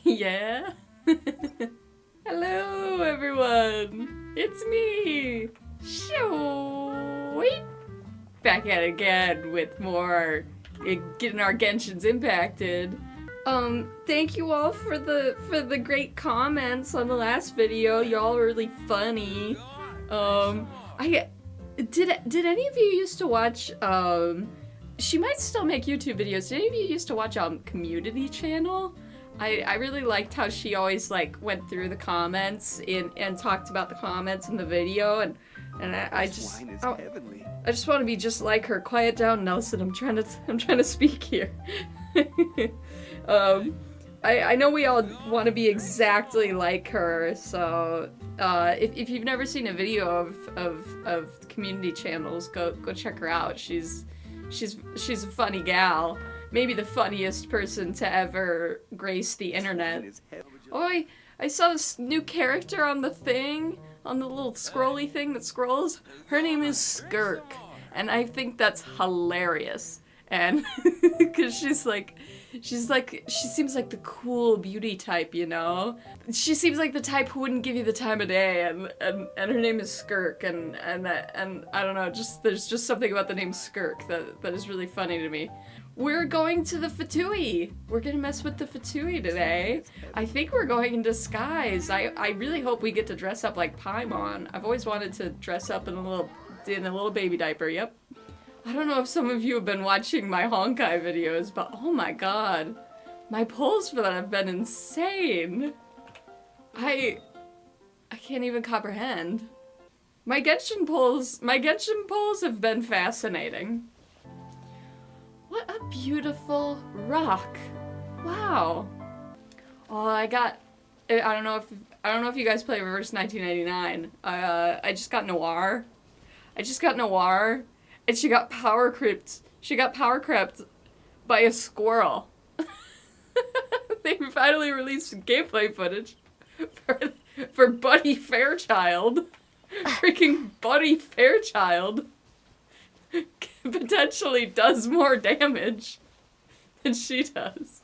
Yeah? Hello, everyone! It's me! Sweet! Back at it again with more getting our genshins impacted. Thank you all for the great comments on the last video. Y'all were really funny. Did any of you used to watch, she might still make YouTube videos. Did any of you used to watch, Community Channel? I really liked how she always, like, went through the comments and talked about the comments in the video, and I just want to be just like her. Quiet down, Nelson. I'm trying to speak here. I know we all want to be exactly like her, so if you've never seen a video of Community Channels, go check her out. She's a funny gal. Maybe the funniest person to ever grace the internet. Oh, I saw this new character on the thing, on the little scrolly thing that scrolls. Her name is Skirk, and I think that's hilarious. And because she seems like the cool beauty type, you know? She seems like the type who wouldn't give you the time of day, and her name is Skirk, and I don't know, there's just something about the name Skirk that is really funny to me. We're going to the Fatui. We're gonna mess with the Fatui today. I think we're going in disguise. I really hope we get to dress up like Paimon. I've always wanted to dress up in a little baby diaper, yep. I don't know if some of you have been watching my Honkai videos, but oh my god. My pulls for that have been insane. I can't even comprehend. My Genshin pulls have been fascinating. What a beautiful rock. Wow. Oh, I don't know if you guys play Reverse 1999. I just got Noir. And she got power creeped. She got power crept by a squirrel. They finally released gameplay footage for Buddy Fairchild. Freaking Buddy Fairchild potentially does more damage than she does.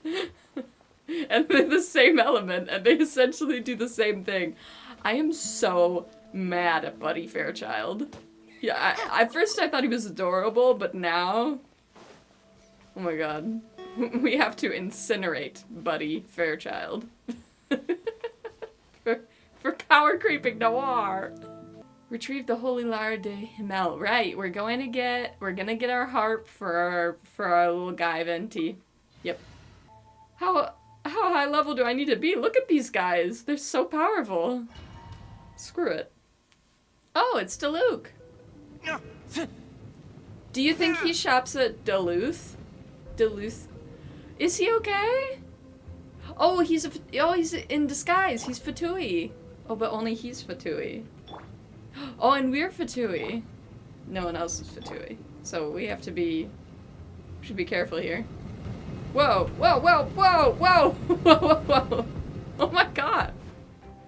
And they're the same element, and they essentially do the same thing. I am so mad at Buddy Fairchild. Yeah, at first I thought he was adorable, but now, oh my god, we have to incinerate Buddy Fairchild for power creeping Noir. Retrieve the holy lyre de Himmel. Right, we're gonna get our harp for our little guy Venti. Yep. How high level do I need to be? Look at these guys. They're so powerful. Screw it. Oh, it's Diluc. Do you think he shops at Duluth? Duluth. Is he okay? Oh, he's in disguise. He's Fatui. Oh, but only he's Fatui. Oh, and we're Fatui. No one else is Fatui. So we have to be... should be careful here. Whoa, whoa, whoa, whoa, whoa, whoa, whoa, whoa. Oh my god.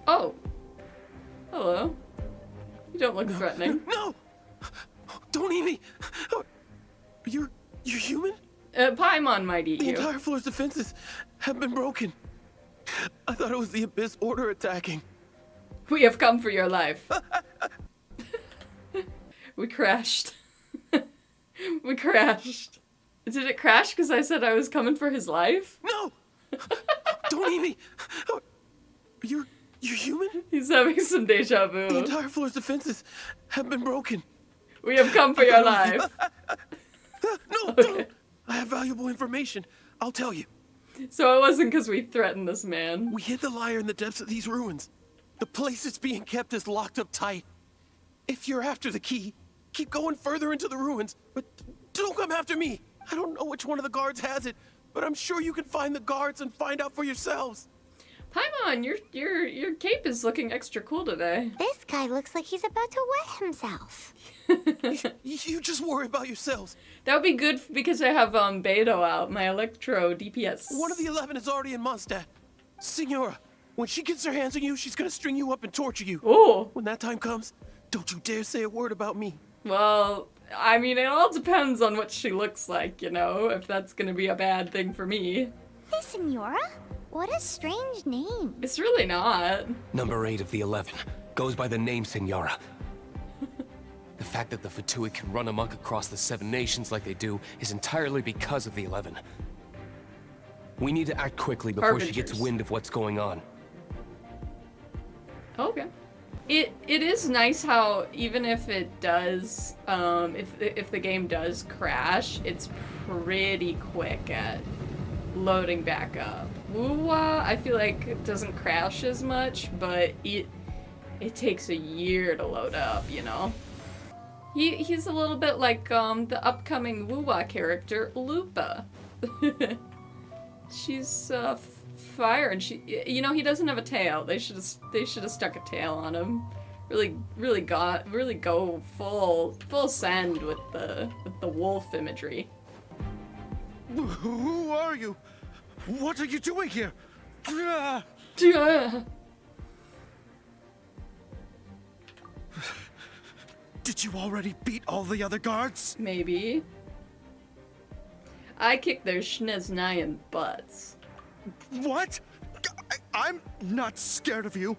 Oh. Hello. You don't look threatening. No! Don't eat me! You're human? Paimon might eat you. The entire floor's defenses have been broken. I thought it was the Abyss Order attacking. We have come for your life. We crashed. We crashed. Did it crash because I said I was coming for his life? No! Don't eat me! You're human? He's having some deja vu. The entire floor's defenses have been broken. We have come for your life. No, okay. Don't! I have valuable information. I'll tell you. So it wasn't because we threatened this man. We hid the lyre in the depths of these ruins. The place it's being kept is locked up tight. If you're after the key, keep going further into the ruins, but don't come after me. I don't know which one of the guards has it, but I'm sure you can find the guards and find out for yourselves. Paimon, your cape is looking extra cool today. This guy looks like he's about to wet himself. You just worry about yourselves. That would be good because I have Beto out, my Electro DPS. One of the 11 is already in mondstat. Signora, when she gets her hands on you, she's gonna string you up and torture you. Oh. When that time comes, don't you dare say a word about me. Well, I mean, it all depends on what she looks like, you know, if that's gonna be a bad thing for me. Hey, Signora. What a strange name. It's really not. Number 8 of the 11 goes by the name Signora. The fact that the Fatui can run amok across the 7 nations like they do is entirely because of the 11. We need to act quickly before she gets Harbingers. wind of what's going on. Okay. It is nice how even if it does, if the game does crash, it's pretty quick at loading back up. Wuwa, I feel like it doesn't crash as much, but it takes a year to load up, you know? He's a little bit like the upcoming Wuwa character, Lupa. She's fire, and you know, he doesn't have a tail. They should have stuck a tail on him. Really go full send with the wolf imagery. Who are you? What are you doing here? Yeah. Did you already beat all the other guards? Maybe. I kicked their schneznayan butts. What? I'm not scared of you.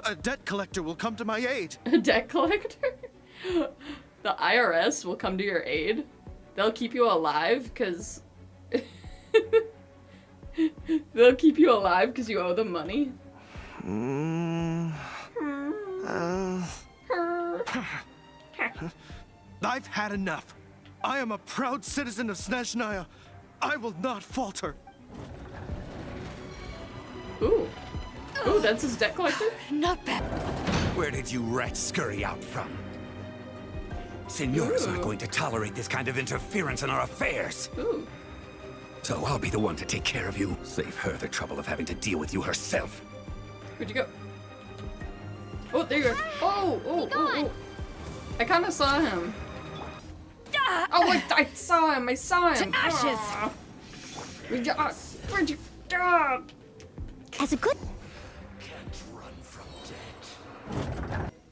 A debt collector will come to my aid. A debt collector? The IRS will come to your aid? They'll keep you alive because... They'll keep you alive because you owe them money? I've had enough. I am a proud citizen of Snezhnaya. I will not falter. Ooh. Ooh, that's his debt collector? Not bad. Where did you rats scurry out from? Signora's not Ooh. going to tolerate this kind of interference in our affairs. Ooh. So I'll be the one to take care of you. Save her the trouble of having to deal with you herself. Where'd you go? Oh, there you are. Oh. I kind of saw him. Oh, I saw him. I saw him. To ashes. Where'd you go? As a good...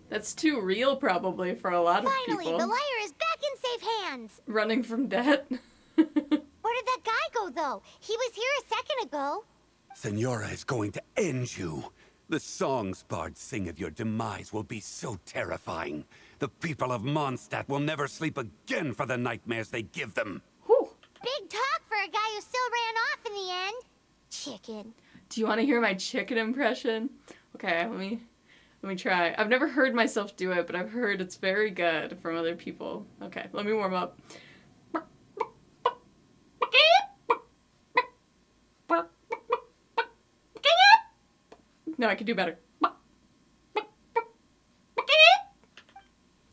That's too real, probably, for a lot of Finally, people. the lyre is back in safe hands. Running from debt. Where did that guy go, though? He was here a second ago. Signora is going to end you. The songs bards sing of your demise will be so terrifying. The people of Mondstat will never sleep again for the nightmares they give them. Whew. Big talk for a guy who still ran off in the end. Chicken. Do you want to hear my chicken impression? Okay, let me try. I've never heard myself do it, but I've heard it's very good from other people. Okay, let me warm up. No, I can do better.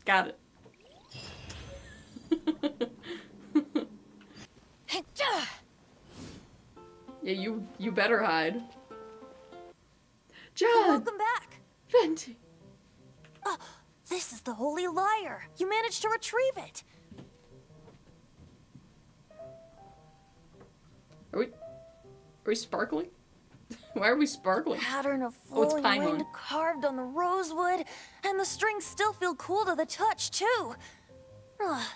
Got it. Yeah, you better hide. John! Welcome back. Venti! This is the holy lyre. You managed to retrieve it. Are we sparkling? Why are we sparkling? Pattern of Oh, it's flowing pine wind one. carved on the rosewood, and the strings still feel cool to the touch, too.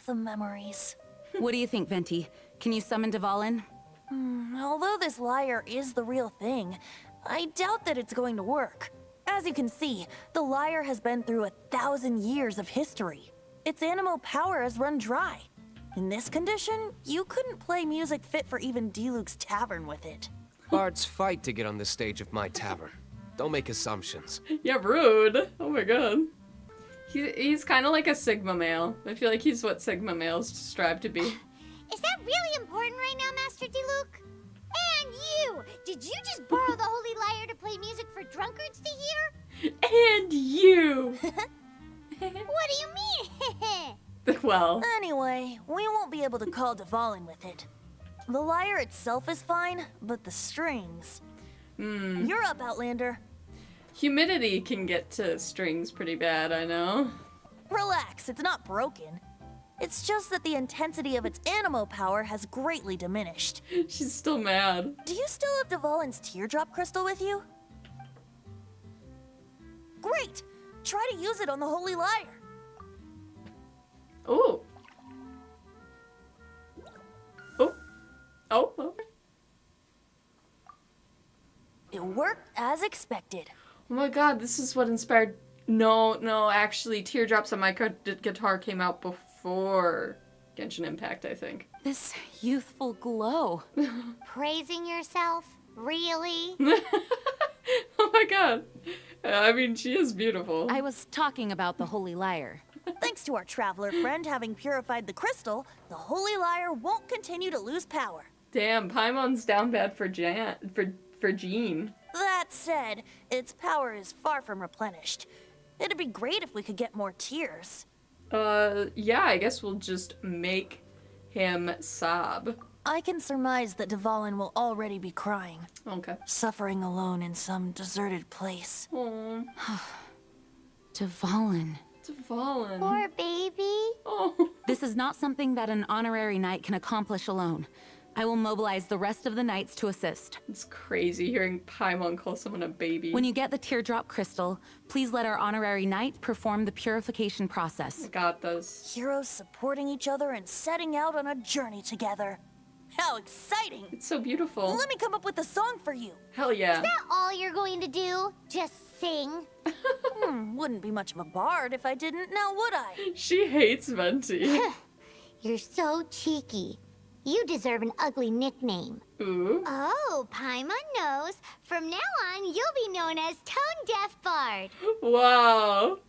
The memories. What do you think, Venti? Can you summon Dvalin? Although this lyre is the real thing, I doubt that it's going to work. As you can see, the lyre has been through 1,000 years of history. Its animal power has run dry. In this condition, you couldn't play music fit for even D-Luke's tavern with it. Bards fight to get on the stage of my tavern. Don't make assumptions. Yeah, rude. Oh my god. He's kind of like a Sigma male. I feel like he's what Sigma males strive to be. Is that really important right now, Master D-Luke? And you! Did you just borrow the holy lyre to play music for drunkards to hear? And you! What do you mean? Well, Anyway, we won't be able to call Dvalin with it. The lyre itself is fine, but the strings... You're up, Outlander. humidity can get to strings pretty bad, I know. Relax, it's not broken. It's just that the intensity of its animal power has greatly diminished. She's still mad. Do you still have Dvalin's teardrop crystal with you? Great! Try to use it on the holy lyre. Oh. Oh. Oh, okay. as expected. Oh my god, this is what inspired... No, actually, Teardrops on My Guitar came out before Genshin Impact, I think. This youthful glow. Praising yourself? Really? Oh my god. I mean, she is beautiful. I was talking about the Holy Lyre. Thanks to our traveler friend having purified the crystal, the Holy Lyre won't continue to lose power. Damn, Paimon's down bad for Jean. That said, its power is far from replenished. It'd be great if we could get more tears. Yeah, I guess we'll just make him sob. I can surmise that Dvalin will already be crying, Okay. suffering alone in some deserted place. Oh, Dvalin. Dvalin. Poor baby. Oh. This is not something that an honorary knight can accomplish alone. I will mobilize the rest of the knights to assist. It's crazy hearing Paimon call someone a baby. When you get the teardrop crystal, please let our honorary knight perform the purification process. I got this. Heroes supporting each other and setting out on a journey together. How exciting! It's so beautiful. Let me come up with a song for you. Hell yeah. Is that all you're going to do? Just sing? Wouldn't be much of a bard if I didn't, now would I? She hates Venti. You're so cheeky. You deserve an ugly nickname. Ooh. Oh, Paimon knows. From now on, you'll be known as Tone Deaf Bard. Wow.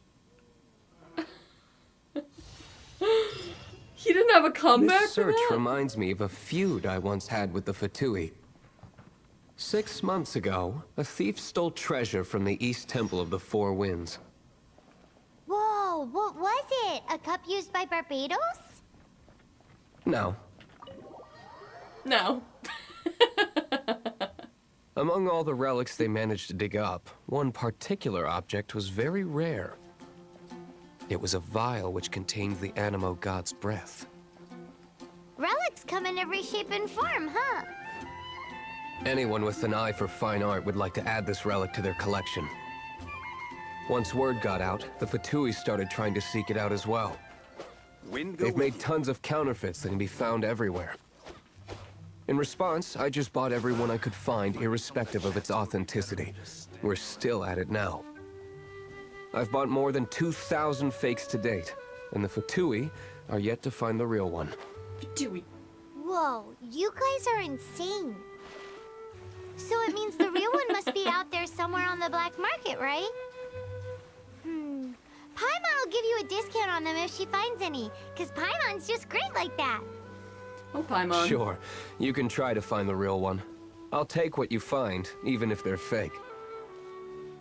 He didn't have a comeback This for search that? reminds me of a feud I once had with the Fatui. 6 months ago, a thief stole treasure from the East Temple of the Four Winds. Whoa, what was it? A cup used by Barbados? No. No. Among all the relics they managed to dig up, one particular object was very rare. It was a vial which contained the Animo god's breath. Relics come in every shape and form, huh? Anyone with an eye for fine art would like to add this relic to their collection. Once word got out, the Fatui started trying to seek it out as well. They've made tons of counterfeits that can be found everywhere. In response, I just bought every one I could find, irrespective of its authenticity. We're still at it now. I've bought more than 2,000 fakes to date, and the Fatui are yet to find the real one. Dewey. Whoa, you guys are insane. So it means the real one must be out there somewhere on the black market, right? Paimon will give you a discount on them if she finds any, because Paimon's just great like that. Oh, Paimon. Sure, you can try to find the real one. I'll take what you find, even if they're fake.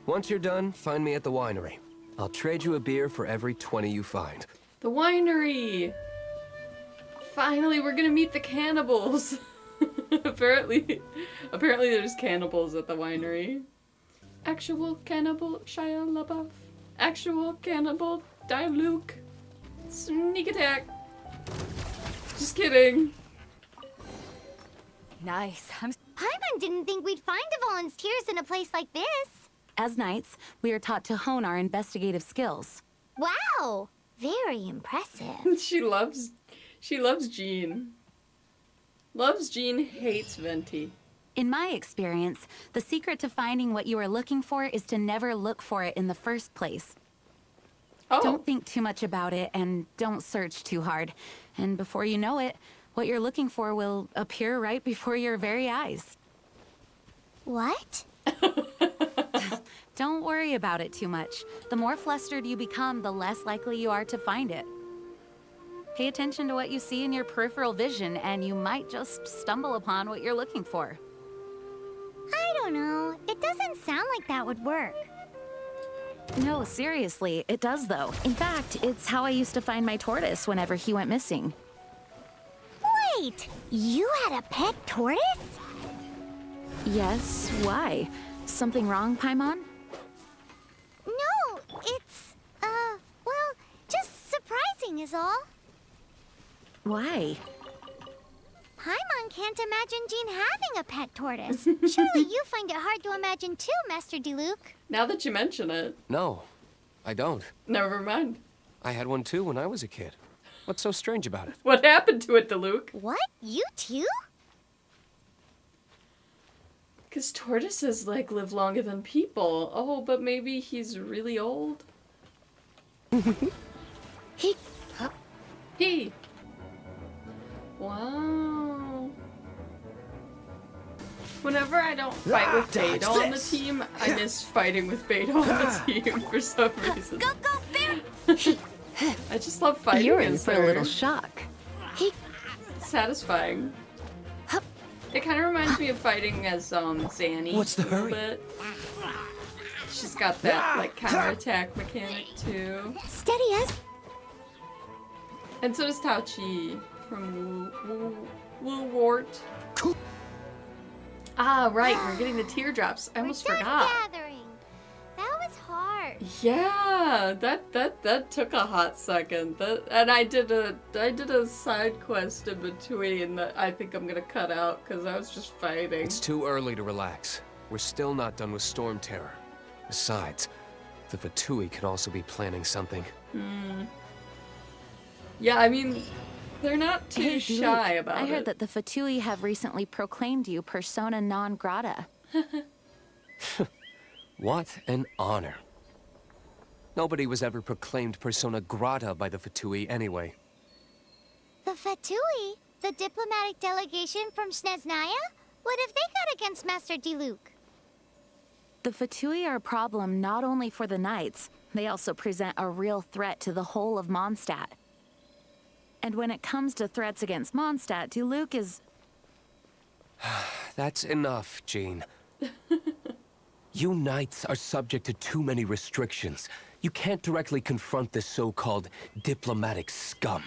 Once you're done, find me at the winery. I'll trade you a beer for every 20 you find. The winery! Finally, we're gonna meet the cannibals. apparently there's cannibals at the winery. Actual cannibal Shia LaBeouf. Actual cannibal Diluc. Sneak attack. Just kidding. Nice. Paimon didn't think we'd find Dvalin's tears in a place like this. As knights, we are taught to hone our investigative skills. Wow, very impressive. She loves Jean. Loves Jean, hates Venti. In my experience, the secret to finding what you are looking for is to never look for it in the first place. Oh. Don't think too much about it and don't search too hard. And before you know it, what you're looking for will appear right before your very eyes. What? Don't worry about it too much. The more flustered you become, the less likely you are to find it. Pay attention to what you see in your peripheral vision, and you might just stumble upon what you're looking for. I don't know. It doesn't sound like that would work. No, seriously, it does though. In fact, it's how I used to find my tortoise whenever he went missing. Wait, you had a pet tortoise? Yes, why? Something wrong, Paimon? No, it's, well, just surprising is all. Why? Paimon can't imagine Jean having a pet tortoise. Surely you find it hard to imagine too, Master Diluc. Now that you mention it, No, I don't. never mind. I had one too when I was a kid. What's so strange about it? What happened to it, Diluc? What? You too? Because tortoises, like, live longer than people. Oh, but maybe he's really old? He! Wow. Whenever I don't fight with Beta on the team, I miss fighting with Beta on the team for some reason. Go, go, bear! I just love fighting You're in against for her. a little shock. It's satisfying. It kind of reminds me of fighting as Zanny. What's the a little hurry? bit. She's got that like counterattack mechanic too, Steady as. and so does Tao Chi from Wu Wart. Ah, right, we're getting the teardrops. I almost We're done forgot. gathering. That was hard. Yeah, that took a hot second. And I did a side quest in between that I think I'm gonna cut out because I was just fighting. It's too early to relax. We're still not done with Storm Terror. Besides, the Fatui could also be planning something. Yeah, I mean, they're not too Hey, shy Luke, about I heard it. that the Fatui have recently proclaimed you persona non grata. What an honor. Nobody was ever proclaimed persona grata by the Fatui anyway. The Fatui? The diplomatic delegation from Sneznaya? What have they got against Master Diluc? The Fatui are a problem not only for the Knights, they also present a real threat to the whole of Mondstadt. And when it comes to threats against Mondstadt, Diluc is... That's enough, Jean. You Knights are subject to too many restrictions. You can't directly confront this so-called diplomatic scum.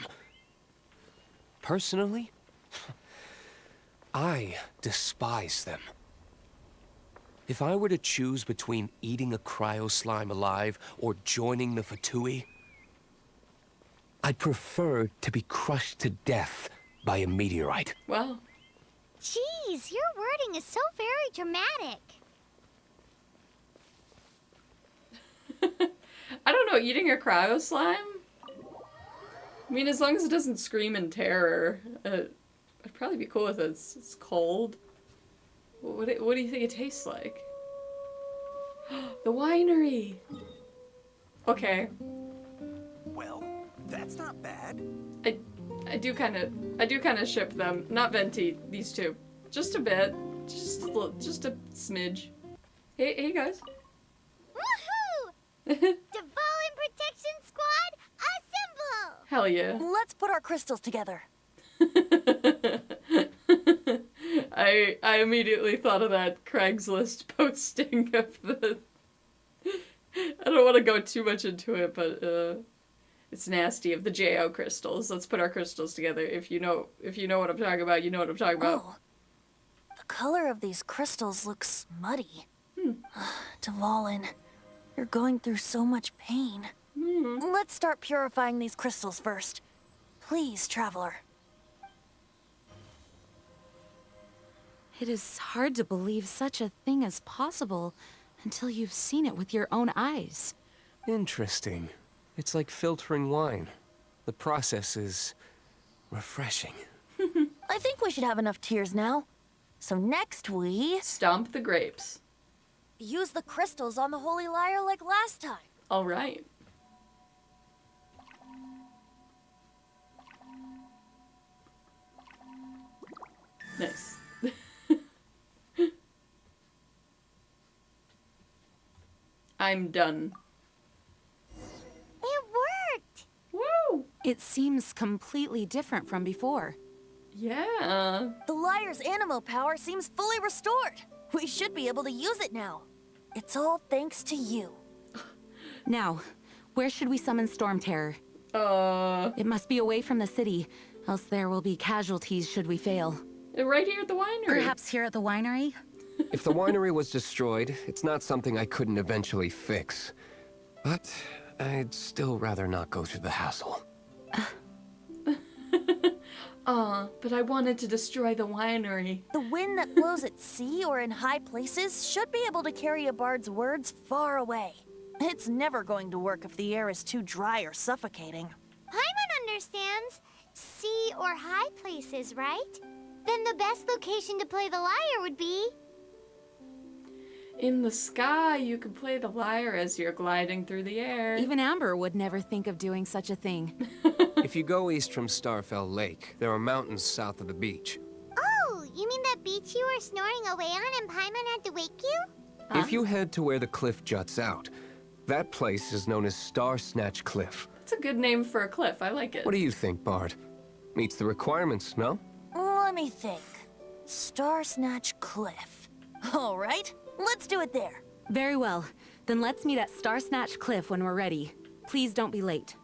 Personally, I despise them. If I were to choose between eating a cryo slime alive or joining the Fatui, I'd prefer to be crushed to death by a meteorite. Well, Jeez, your wording is so very dramatic. I don't know, eating a cryo slime? I mean, as long as it doesn't scream in terror, I'd probably be cool with it. It's cold. What do you think it tastes like? The winery! Okay. Well, that's not bad. I do kind of ship them. Not Venti, these two. Just a bit. Just a smidge. Hey guys. Woohoo! Dvalin Protection Squad, assemble! Hell yeah. Let's put our crystals together. I immediately thought of that Craigslist posting of the... I don't want to go too much into it, but it's nasty, of the JO crystals. Let's put our crystals together. If you know what I'm talking about, you know what I'm talking about. Oh. The color of these crystals looks muddy. Dvalin, you're going through so much pain. Let's start purifying these crystals first. Please, Traveler. It is hard to believe such a thing is possible until you've seen it with your own eyes. Interesting. It's like filtering wine. The process is refreshing. I think we should have enough tears now. So next we Stomp the grapes. use the crystals on the holy lyre like last time. All right. Nice. I'm done. It worked! Woo! It seems completely different from before. Yeah. The lyre's animo power seems fully restored. We should be able to use it now. It's all thanks to you. Now, where should we summon Storm Terror? It must be away from the city, else there will be casualties should we fail. Right here at the winery. Perhaps here at the winery? If the winery was destroyed, it's not something I couldn't eventually fix. But I'd still rather not go through the hassle. But I wanted to destroy the winery. The wind that blows at sea or in high places should be able to carry a bard's words far away. It's never going to work if the air is too dry or suffocating. Paimon understands. Sea or high places, right? Then the best location to play the lyre would be... In the sky, you can play the lyre as you're gliding through the air. Even Amber would never think of doing such a thing. If you go east from Starfell Lake, there are mountains south of the beach. Oh, you mean that beach you were snoring away on and Paimon had to wake you? If you head to where the cliff juts out, that place is known as Star Snatch Cliff. That's a good name for a cliff. I like it. What do you think, Bard? Meets the requirements, no? Let me think. Star Snatch Cliff. All right, let's do it there. Very well. Then let's meet at Star Snatch Cliff when we're ready. Please don't be late.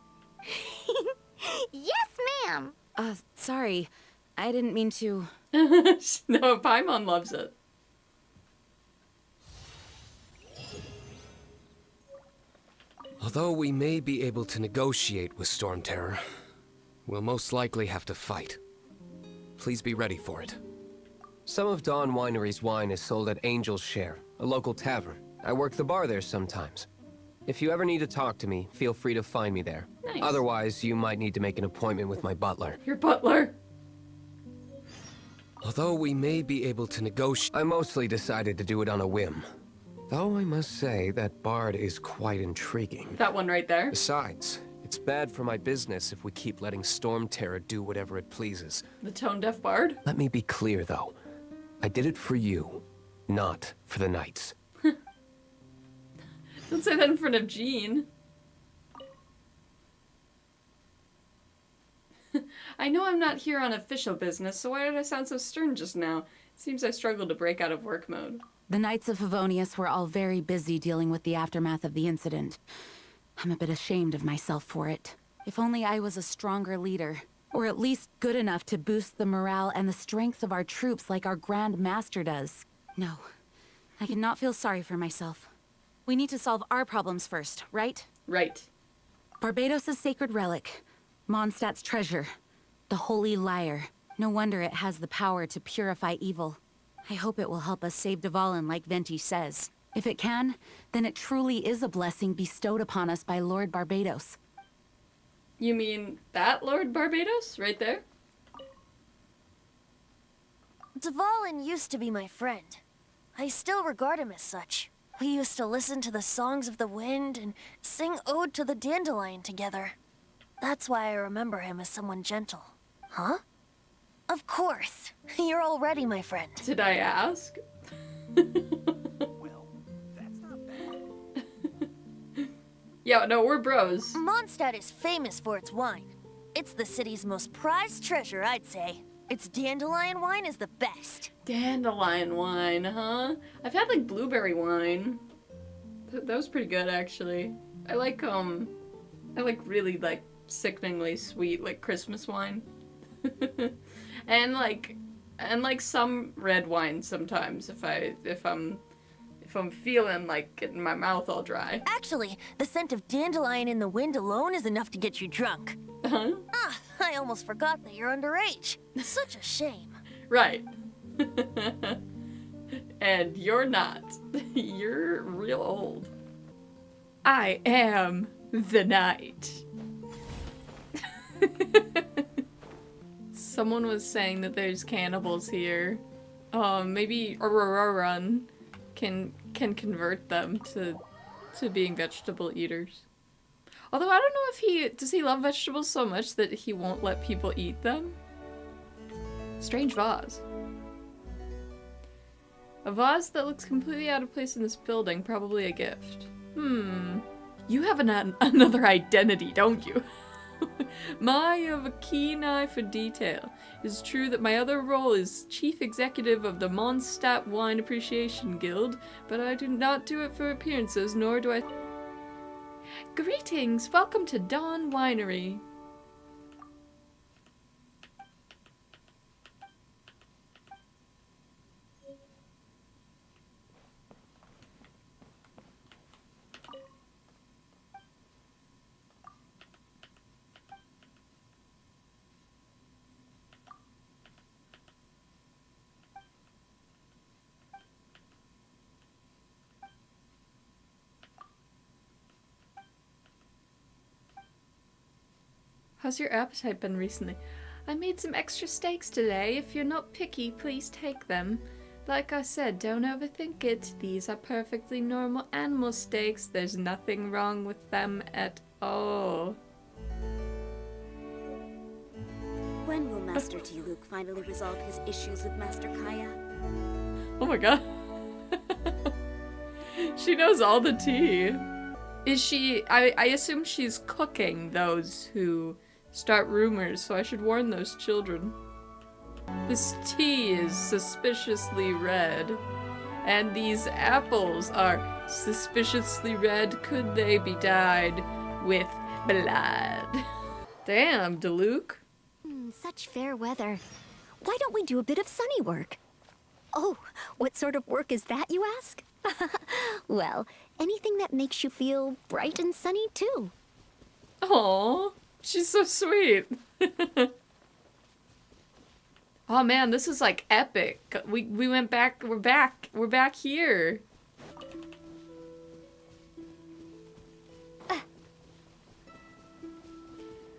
Yes, ma'am. Sorry. I didn't mean to... No, Paimon loves it. Although we may be able to negotiate with Storm Terror, we'll most likely have to fight. Please be ready for it. Some of Dawn Winery's wine is sold at Angel's Share, a local tavern. I work the bar there sometimes. If you ever need to talk to me, feel free to find me there. Nice. Otherwise, you might need to make an appointment with my butler. Your butler. Although we may be able to negotiate, I mostly decided to do it on a whim. Though I must say that Bard is quite intriguing. That one right there. Besides, it's bad for my business if we keep letting Storm Terror do whatever it pleases. The tone-deaf bard. Let me be clear, though. I did it for you, not for the Knights. Don't say that in front of Jean. I know I'm not here on official business, so why did I sound so stern just now? It seems I struggled to break out of work mode. The Knights of Favonius were all very busy dealing with the aftermath of the incident. I'm a bit ashamed of myself for it. If only I was a stronger leader, or at least good enough to boost the morale and the strength of our troops like our Grand Master does. No, I cannot feel sorry for myself. We need to solve our problems first, right? Right. Barbados' sacred relic, Mondstadt's treasure, the holy lyre. No wonder it has the power to purify evil. I hope it will help us save Dvalin like Venti says. If it can, then it truly is a blessing bestowed upon us by Lord Barbados. You mean that Lord Barbados? Right there? Dvalin used to be my friend. I still regard him as such. We used to listen to the songs of the wind and sing Ode to the Dandelion together. That's why I remember him as someone gentle. Huh? Of course. You're already my friend. Did I ask? Well, that's not bad. Yeah, no, we're bros. Mondstadt is famous for its wine. It's the city's most prized treasure, I'd say. Its dandelion wine is the best. Dandelion wine, huh? I've had like blueberry wine. That was pretty good actually. I like really like sickeningly sweet like Christmas wine. and like some red wine sometimes if I'm feeling like getting my mouth all dry. Actually, the scent of dandelion in the wind alone is enough to get you drunk. Huh? Ah, I almost forgot that you're underage. Such a shame. Right. And you're not. You're real old. I am the knight. Someone was saying that there's cannibals here. Maybe Aurora can convert them to being vegetable eaters. Although I don't know if does he love vegetables so much that he won't let people eat them? Strange vase. A vase that looks completely out of place in this building, probably a gift. You have another identity, don't you? You have a keen eye for detail. It's true that my other role is chief executive of the Mondstadt Wine Appreciation Guild, but I do not do it for appearances, nor do I... Greetings! Welcome to Dawn Winery. How's your appetite been recently? I made some extra steaks today. If you're not picky, please take them. Like I said, don't overthink it. These are perfectly normal animal stakes. There's nothing wrong with them at all. When will Master Diluc finally resolve his issues with Master Kaya? Oh my god. She knows all the tea. Is she... I assume she's cooking those who start rumors, so I should warn those children. This tea is suspiciously red. And these apples are suspiciously red. Could they be dyed with blood? Damn, Diluc. Such fair weather. Why don't we do a bit of sunny work? Oh, what sort of work is that, you ask? Well, anything that makes you feel bright and sunny, too. Aww, she's so sweet. Oh man, this is like epic. We went back, we're back here.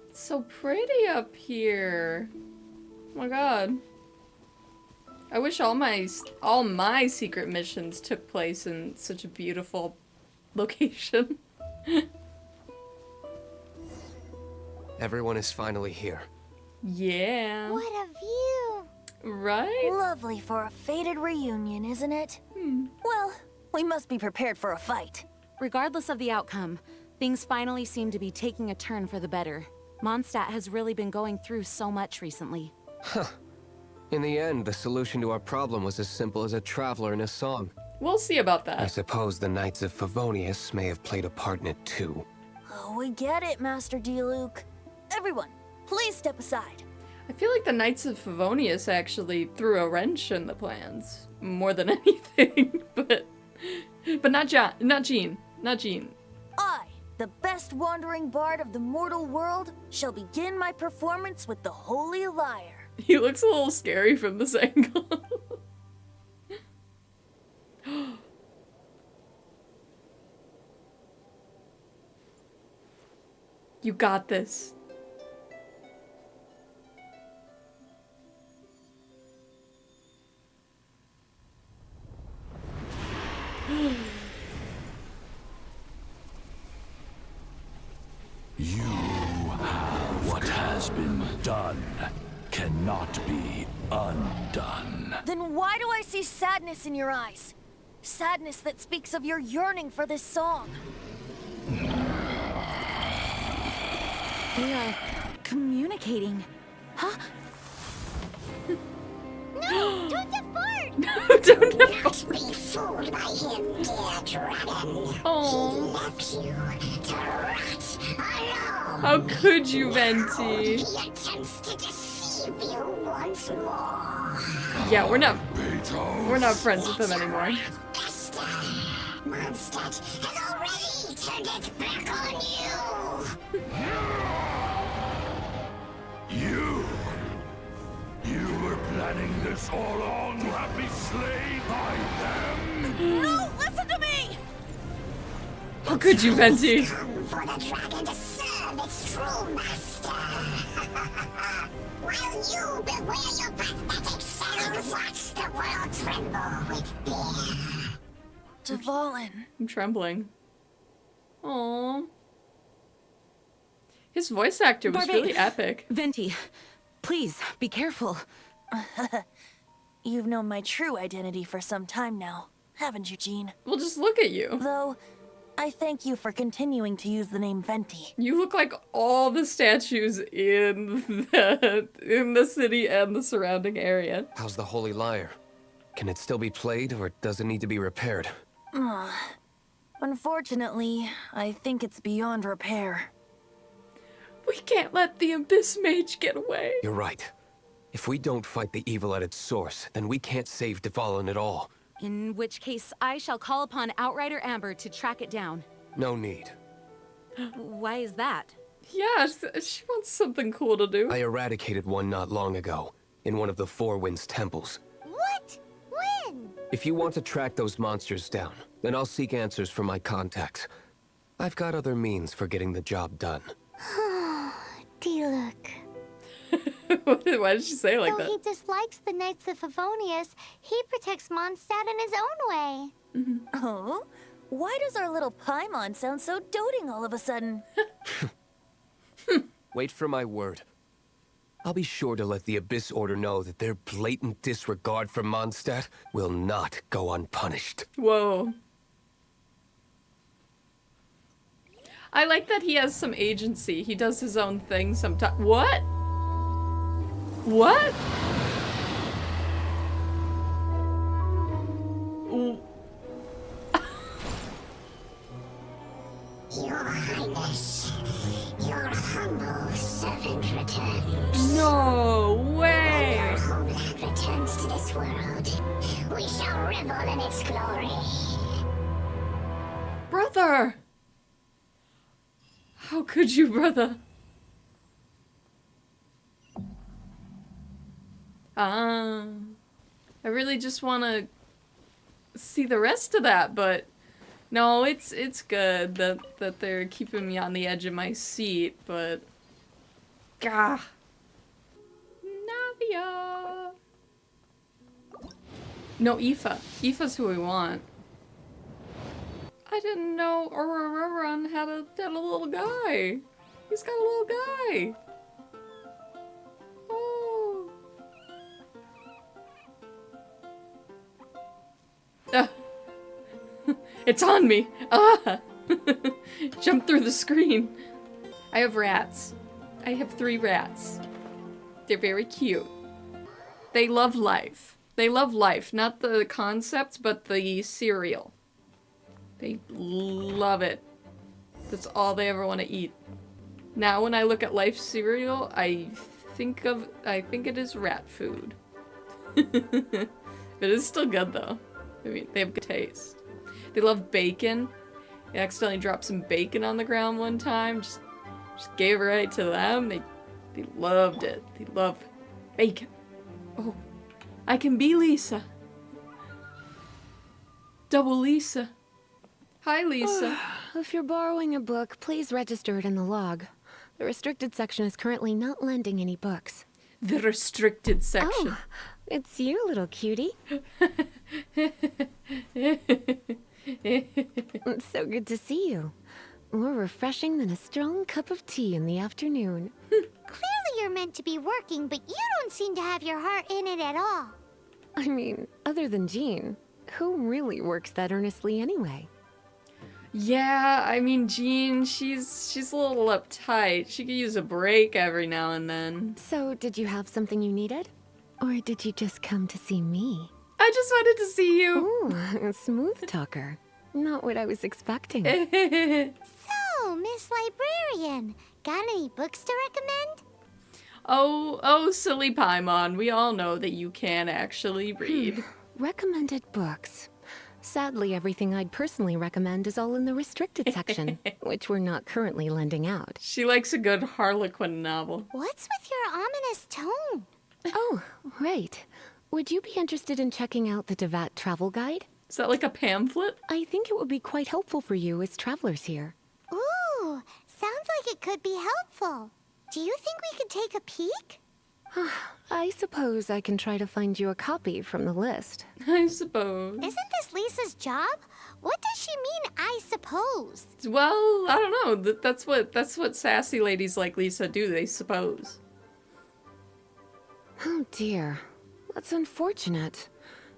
It's so pretty up here. Oh my god. I wish all my secret missions took place in such a beautiful location. Everyone is finally here. Yeah. What a view! Right? Lovely for a fated reunion, isn't it? Well, we must be prepared for a fight. Regardless of the outcome, things finally seem to be taking a turn for the better. Mondstat has really been going through so much recently. Huh. In the end, the solution to our problem was as simple as a traveler in a song. We'll see about that. I suppose the Knights of Favonius may have played a part in it too. Oh, we get it, Master Diluc. Everyone, please step aside. I feel like the Knights of Favonius actually threw a wrench in the plans more than anything, but not Jean. I, the best wandering bard of the mortal world, shall begin my performance with the holy lyre. He looks a little scary from this angle. You got this. You have what has been done cannot be undone. Then why do I see sadness in your eyes? Sadness that speaks of your yearning for this song. They are communicating. Huh? No! Don't depart! No, don't depart! Be fooled by him, dear dragon. Oh. He left you to rot alone. How could you, Venti? He attempts to deceive you once more. Yeah, we're not friends with him anymore. Bester, mondstat has already turned its back on you. You were planning this all along to have me slain by them? No, listen to me! How could you, Venti? Come for the dragon to serve its true master. While you beware your pathetic selves, watch the world tremble with fear. Dvalin. I'm trembling. Aww. His voice actor was really epic. Venti, please, be careful. You've known my true identity for some time now, haven't you, Jean? Well, just look at you. Though, I thank you for continuing to use the name Venti. You look like all the statues in the city and the surrounding area. How's the holy lyre? Can it still be played, or does it need to be repaired? Unfortunately, I think it's beyond repair. We can't let the Abyss Mage get away. You're right. If we don't fight the evil at its source, then we can't save Dvalin at all. In which case, I shall call upon Outrider Amber to track it down. No need. Why is that? Yeah, she wants something cool to do. I eradicated one not long ago, in one of the Four Winds temples. What? When? If you want to track those monsters down, then I'll seek answers from my contacts. I've got other means for getting the job done. Diluc. Why did she say it like Though that? he dislikes the Knights of Favonius, he protects Mondstadt in his own way. Oh? Why does our little Paimon sound so doting all of a sudden? Wait for my word. I'll be sure to let the Abyss Order know that their blatant disregard for Mondstadt will not go unpunished. Whoa. I like that he has some agency. He does his own thing sometimes. What? What? Ooh. Your Highness, your humble servant returns. No way! Your homeland returns to this world. We shall revel in its glory. Brother! How could you, brother? I really just want to see the rest of that, but no, it's good that they're keeping me on the edge of my seat, but gah. Navia. No, Aoife. Aoife's who we want. I didn't know Ororon had a little guy. He's got a little guy. Oh. It's on me. Ah. Jump through the screen. I have rats. I have 3 rats. They're very cute. They love life. They love life, not the concept, but the cereal. They love it. That's all they ever want to eat. Now when I look at Life cereal, I think it is rat food. It is still good though. I mean, they have good taste. They love bacon. I accidentally dropped some bacon on the ground one time. Just gave it right to them. They loved it. They love bacon. Oh, I can be Lisa. Double Lisa. Hi, Lisa. If you're borrowing a book, please register it in the log. The restricted section is currently not lending any books. The restricted section. Oh, it's you, little cutie. It's so good to see you. More refreshing than a strong cup of tea in the afternoon. Clearly you're meant to be working, but you don't seem to have your heart in it at all. I mean, other than Jean, who really works that earnestly anyway? Yeah, I mean, Jean, she's a little uptight. She could use a break every now and then. So, did you have something you needed? Or did you just come to see me? I just wanted to see you. Ooh, a smooth talker. Not what I was expecting. So, Miss Librarian, got any books to recommend? Oh, silly Paimon, we all know that you can actually read. Recommended books. Sadly, everything I'd personally recommend is all in the restricted section, which we're not currently lending out. She likes a good Harlequin novel. What's with your ominous tone? Oh, right. Would you be interested in checking out the Devat travel guide? Is that like a pamphlet? I think it would be quite helpful for you as travelers here. Ooh, sounds like it could be helpful. Do you think we could take a peek? I suppose I can try to find you a copy from the list. I suppose. Isn't this Lisa's job? What does she mean, I suppose? Well, I don't know. That's what sassy ladies like Lisa do, they suppose. Oh dear. That's unfortunate.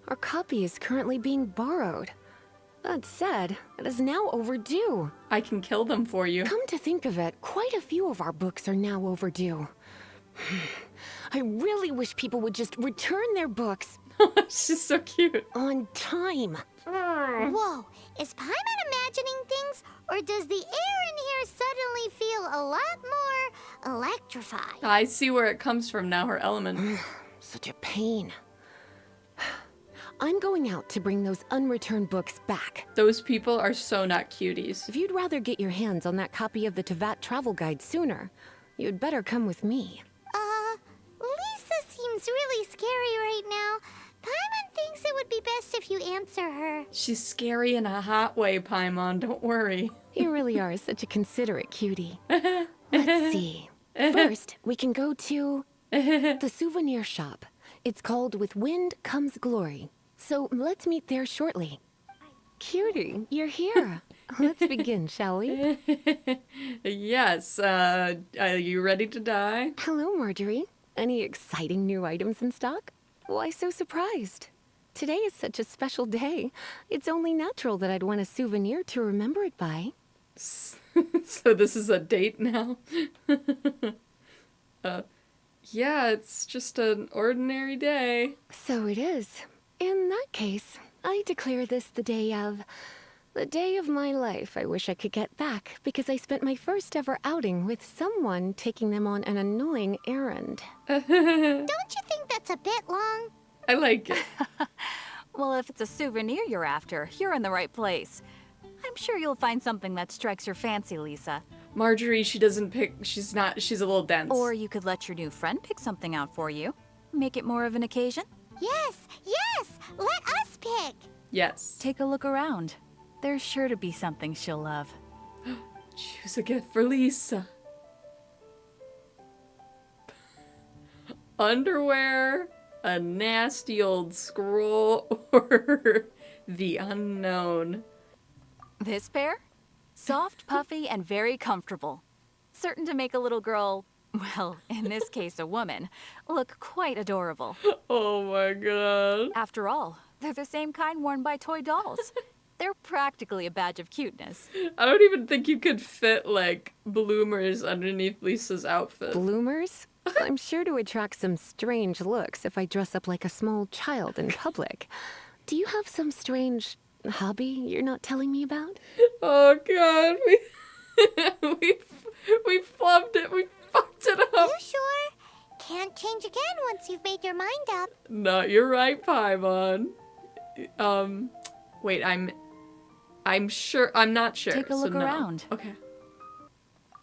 Our copy is currently being borrowed. That said, it is now overdue. I can kill them for you. Come to think of it, quite a few of our books are now overdue. I really wish people would just return their books. She's so cute. On time. Whoa, is Paimon imagining things, or does the air in here suddenly feel a lot more electrified? I see where it comes from now, her element. Such a pain. I'm going out to bring those unreturned books back. Those people are so not cuties. If you'd rather get your hands on that copy of the Tevat travel guide sooner, you'd better come with me. Lisa seems really scary right now. Paimon thinks it would be best if you answer her. She's scary in a hot way, Paimon, don't worry. You really are such a considerate cutie. Let's see. First, we can go to The souvenir shop. It's called With Wind Comes Glory. So let's meet there shortly. Cutie, you're here. Let's begin, shall we? Yes, are you ready to die? Hello, Marjorie. Any exciting new items in stock? Why so surprised? Today is such a special day. It's only natural that I'd want a souvenir to remember it by. So this is a date now? Yeah, it's just an ordinary day. So it is. In that case, I declare this the day of my life I wish I could get back, because I spent my first ever outing with someone taking them on an annoying errand. Don't you think that's a bit long? I like it. Well, if it's a souvenir you're after, you're in the right place. I'm sure you'll find something that strikes your fancy, Lisa. Marjorie, she doesn't pick, she's a little dense. Or you could let your new friend pick something out for you. Make it more of an occasion. Yes, let us pick. Yes. Take a look around. There's sure to be something she'll love. Choose a gift for Lisa. Underwear, a nasty old scroll, or the unknown. This pair? Soft, puffy, and very comfortable. Certain to make a little girl, well, in this case a woman, look quite adorable. Oh my god. After all, they're the same kind worn by toy dolls. They're practically a badge of cuteness. I don't even think you could fit, like, bloomers underneath Lisa's outfit. Bloomers? I'm sure to attract some strange looks if I dress up like a small child in public. Do you have some strange hobby you're not telling me about? Oh god, we flubbed it. We fucked it up. You sure? Can't change again once you've made your mind up. No, you're right, Paimon. Wait, I'm not sure. Take a look so no. around. Okay.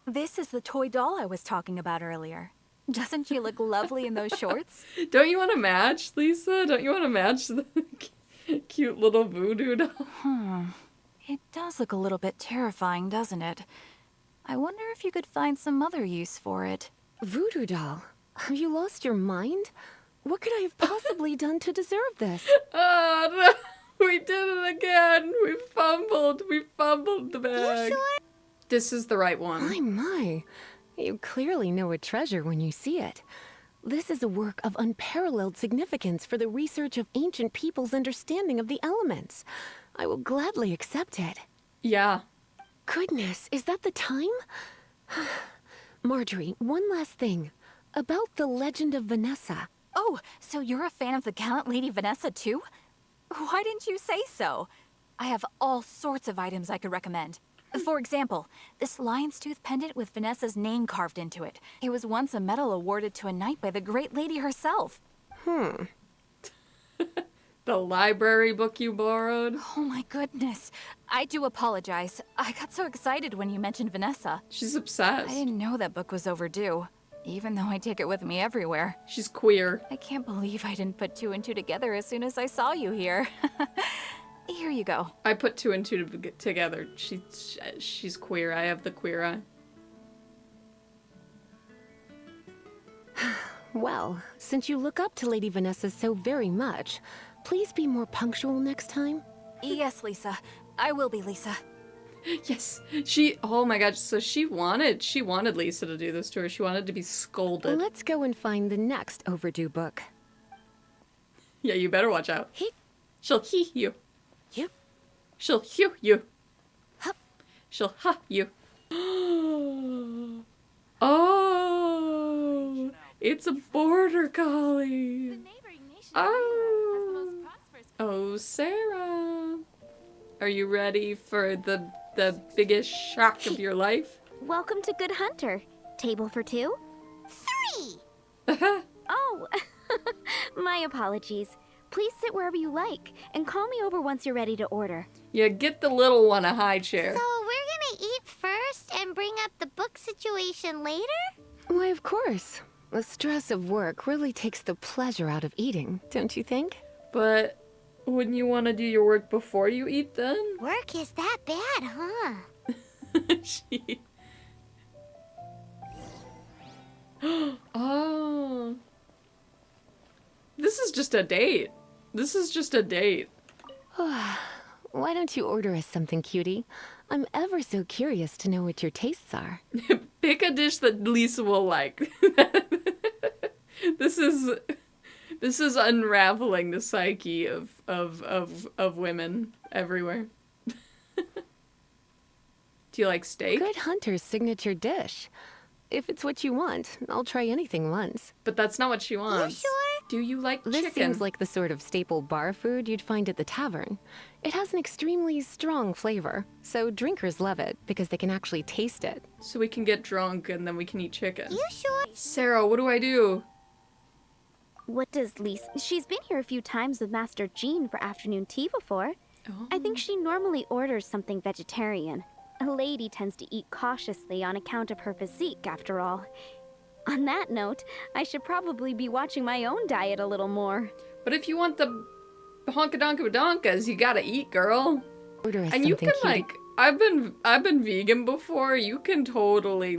This is the toy doll I was talking about earlier. Doesn't she look lovely in those shorts? Don't you want to match, Lisa? Don't you want to match the cute little voodoo doll? It does look a little bit terrifying, doesn't it? I wonder if you could find some other use for it. Voodoo doll? Have you lost your mind? What could I have possibly done to deserve this? Oh no! We did it again! We fumbled the bag. You sure? This is the right one. My. You clearly know a treasure when you see it. This is a work of unparalleled significance for the research of ancient people's understanding of the elements. I will gladly accept it. Yeah. Goodness, is that the time? Marjorie, one last thing. About the legend of Vanessa. Oh, so you're a fan of the gallant Lady Vanessa too? Why didn't you say so? I have all sorts of items I could recommend. For example, this lion's tooth pendant with Vanessa's name carved into it. It was once a medal awarded to a knight by the great lady herself. The library book you borrowed. Oh my goodness. I do apologize. I got so excited when you mentioned Vanessa. She's obsessed. I didn't know that book was overdue, even though I take it with me everywhere. She's queer. I can't believe I didn't put two and two together as soon as I saw you here. Here you go. I put two and two together. She's queer. I have the queer eye. Well, since you look up to Lady Vanessa so very much, please be more punctual next time. Yes, Lisa. I will be, Lisa. Yes. Oh my gosh, so she wanted Lisa to do this to her. She wanted to be scolded. Let's go and find the next overdue book. Yeah, you better watch out. She'll hee you. You. She'll hew you. Hup. She'll ha you. Oh, it's a border collie. Oh, Sarah. Are you ready for the biggest shock of your life? Welcome to Good Hunter. Table for two? 3! Oh, my apologies. Please sit wherever you like, and call me over once you're ready to order. Yeah, get the little one a high chair. So we're gonna eat first and bring up the book situation later? Why, of course. The stress of work really takes the pleasure out of eating, don't you think? But wouldn't you want to do your work before you eat then? Work is that bad, huh? Oh. This is just a date. This is just a date. Why don't you order us something, cutie? I'm ever so curious to know what your tastes are. Pick a dish that Lisa will like. This is unraveling the psyche of women everywhere. Do you like steak? Good hunter's signature dish. If it's what you want, I'll try anything once. But that's not what she wants. You sure? Do you like This chicken? seems like the sort of staple bar food you'd find at the tavern. It has an extremely strong flavor, so drinkers love it because they can actually taste it. So we can get drunk and then we can eat chicken. You sure? Sarah, what do I do? What does Lisa... She's been here a few times with Master Jean for afternoon tea before. Oh. I think she normally orders something vegetarian. A lady tends to eat cautiously on account of her physique, after all. On that note, I should probably be watching my own diet a little more. But if you want the honka-donka-donkas, you gotta eat, girl. Order us And you something, can cutie. I've been vegan before. You can totally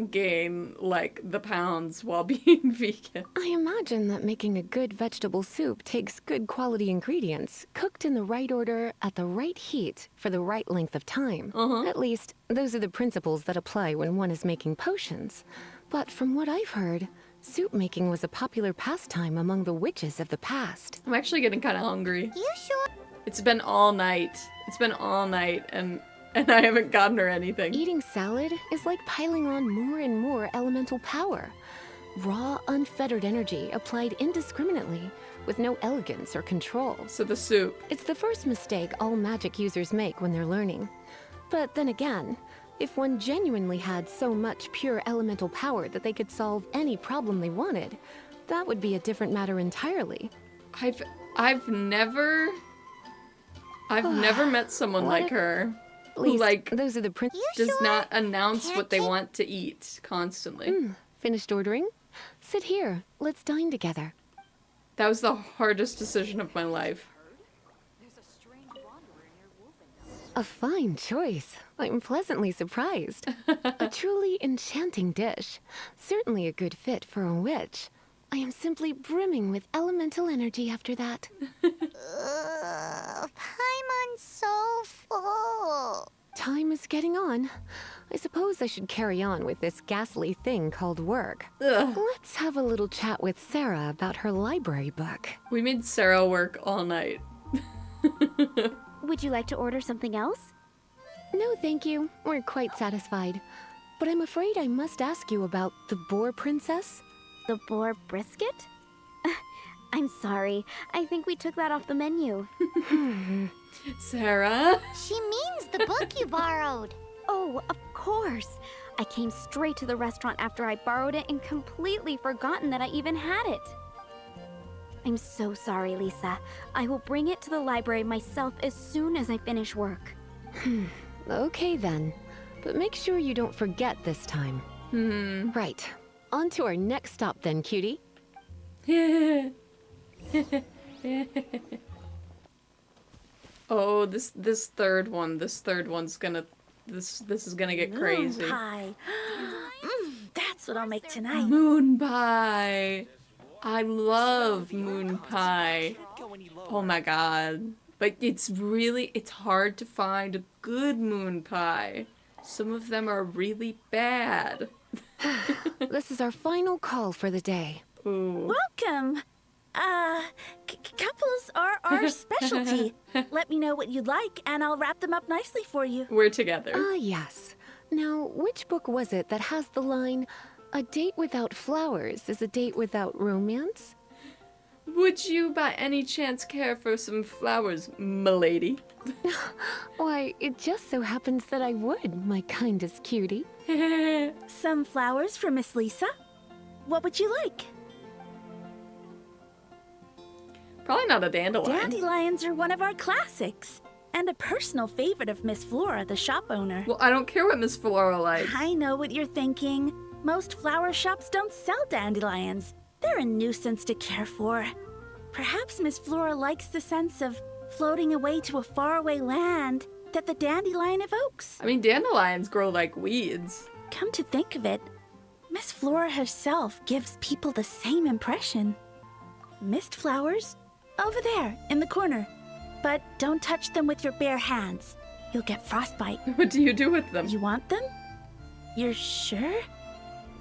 gain the pounds while being vegan. I imagine that making a good vegetable soup takes good quality ingredients, cooked in the right order, at the right heat, for the right length of time. At least, those are the principles that apply when one is making potions. But from what I've heard, soup making was a popular pastime among the witches of the past. I'm actually getting kind of hungry. You sure? It's been all night. It's been all night, and I haven't gotten her anything. Eating salad is like piling on more and more elemental power. Raw, unfettered energy applied indiscriminately, with no elegance or control. So the soup. It's the first mistake all magic users make when they're learning. But then again, if one genuinely had so much pure elemental power that they could solve any problem they wanted, that would be a different matter entirely. I've never met someone like her. At least, Who those are the does not announce what they want to eat constantly. Finished ordering? Sit here. Let's dine together. That was the hardest decision of my life. A fine choice. I'm pleasantly surprised. A truly enchanting dish. Certainly a good fit for a witch. I am simply brimming with elemental energy after that. Paimon's so full. Time is getting on. I suppose I should carry on with this ghastly thing called work. Ugh. Let's have a little chat with Sarah about her library book. We made Sarah work all night. Would you like to order something else? No, thank you. We're quite satisfied. But I'm afraid I must ask you about the boar princess. The boar brisket? I'm sorry. I think we took that off the menu. Sarah? She means the book you borrowed. Oh, of course. I came straight to the restaurant after I borrowed it and completely forgotten that I even had it. I'm so sorry, Lisa. I will bring it to the library myself as soon as I finish work. Okay then. But make sure you don't forget this time. Right. On to our next stop then, cutie. Oh, this third one's gonna this is gonna get crazy. Pie. That's what I'll make tonight. Moon pie. I love moon pie. Oh my god. But it's hard to find a good moon pie. Some of them are really bad. This is our final call for the day. Ooh. Welcome. Couples are our specialty. Let me know what you'd like, and I'll wrap them up nicely for you. We're together. Ah, yes. Now, which book was it that has the line, "A date without flowers is a date without romance"? Would you by any chance care for some flowers, m'lady? Why, it just so happens that I would, my kindest cutie. Some flowers for Miss Lisa? What would you like? Probably not a dandelion. Dandelions are one of our classics, and a personal favorite of Miss Flora, the shop owner. Well, I don't care what Miss Flora likes. I know what you're thinking. Most flower shops don't sell dandelions. They're a nuisance to care for. Perhaps Miss Flora likes the sense of floating away to a faraway land that the dandelion evokes. I mean, dandelions grow like weeds. Come to think of it, Miss Flora herself gives people the same impression. Mist flowers? Over there, in the corner. But don't touch them with your bare hands. You'll get frostbite. What do you do with them? You want them? You're sure?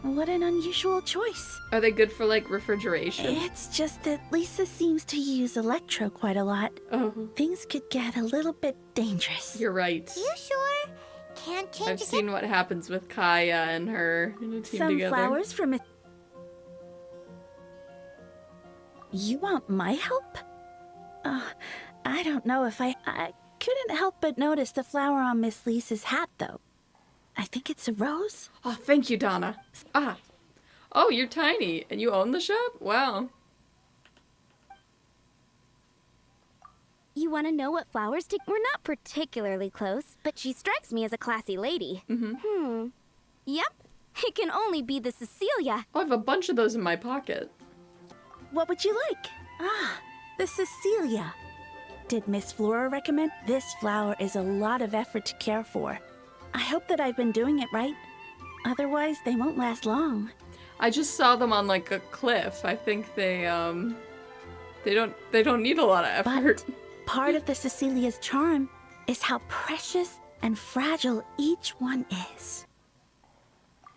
What an unusual choice. Are they good for, like, refrigeration? It's just that Lisa seems to use Electro quite a lot. Oh. Things could get a little bit dangerous. You're right. You sure? Can't change I've seen what happens with Kaya and her in a team Some together. flowers from it. You want my help? I don't know if I couldn't help but notice the flower on Miss Lisa's hat, though. I think it's a rose. Oh, thank you, Donna. Ah. Oh, you're tiny, and you own the shop? Wow. You want to know what flowers to... We're not particularly close, but she strikes me as a classy lady. Yep. It can only be the Cecilia. Oh, I have a bunch of those in my pocket. What would you like? The Cecilia. Did Miss Flora recommend? This flower is a lot of effort to care for. I hope that I've been doing it right. Otherwise, they won't last long. I just saw them on, like, a cliff. I think they don't need a lot of effort. But part of the Cecilia's charm is how precious and fragile each one is.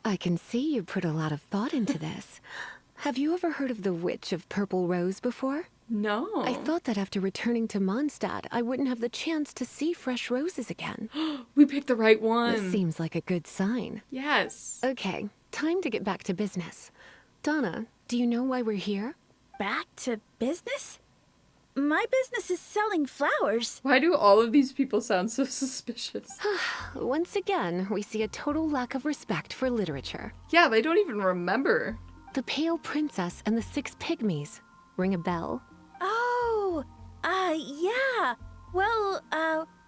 I can see you put a lot of thought into this. Have you ever heard of the Witch of Purple Rose before? No. I thought that after returning to Mondstadt, I wouldn't have the chance to see fresh roses again. We picked the right one. This seems like a good sign. Yes. Okay, time to get back to business. Donna, do you know why we're here? Back to business? My business is selling flowers. Why do all of these people sound so suspicious? Once again, we see a total lack of respect for literature. Yeah, they don't even remember. The Pale Princess and the Six Pygmies. Ring a bell? Oh, yeah. Well,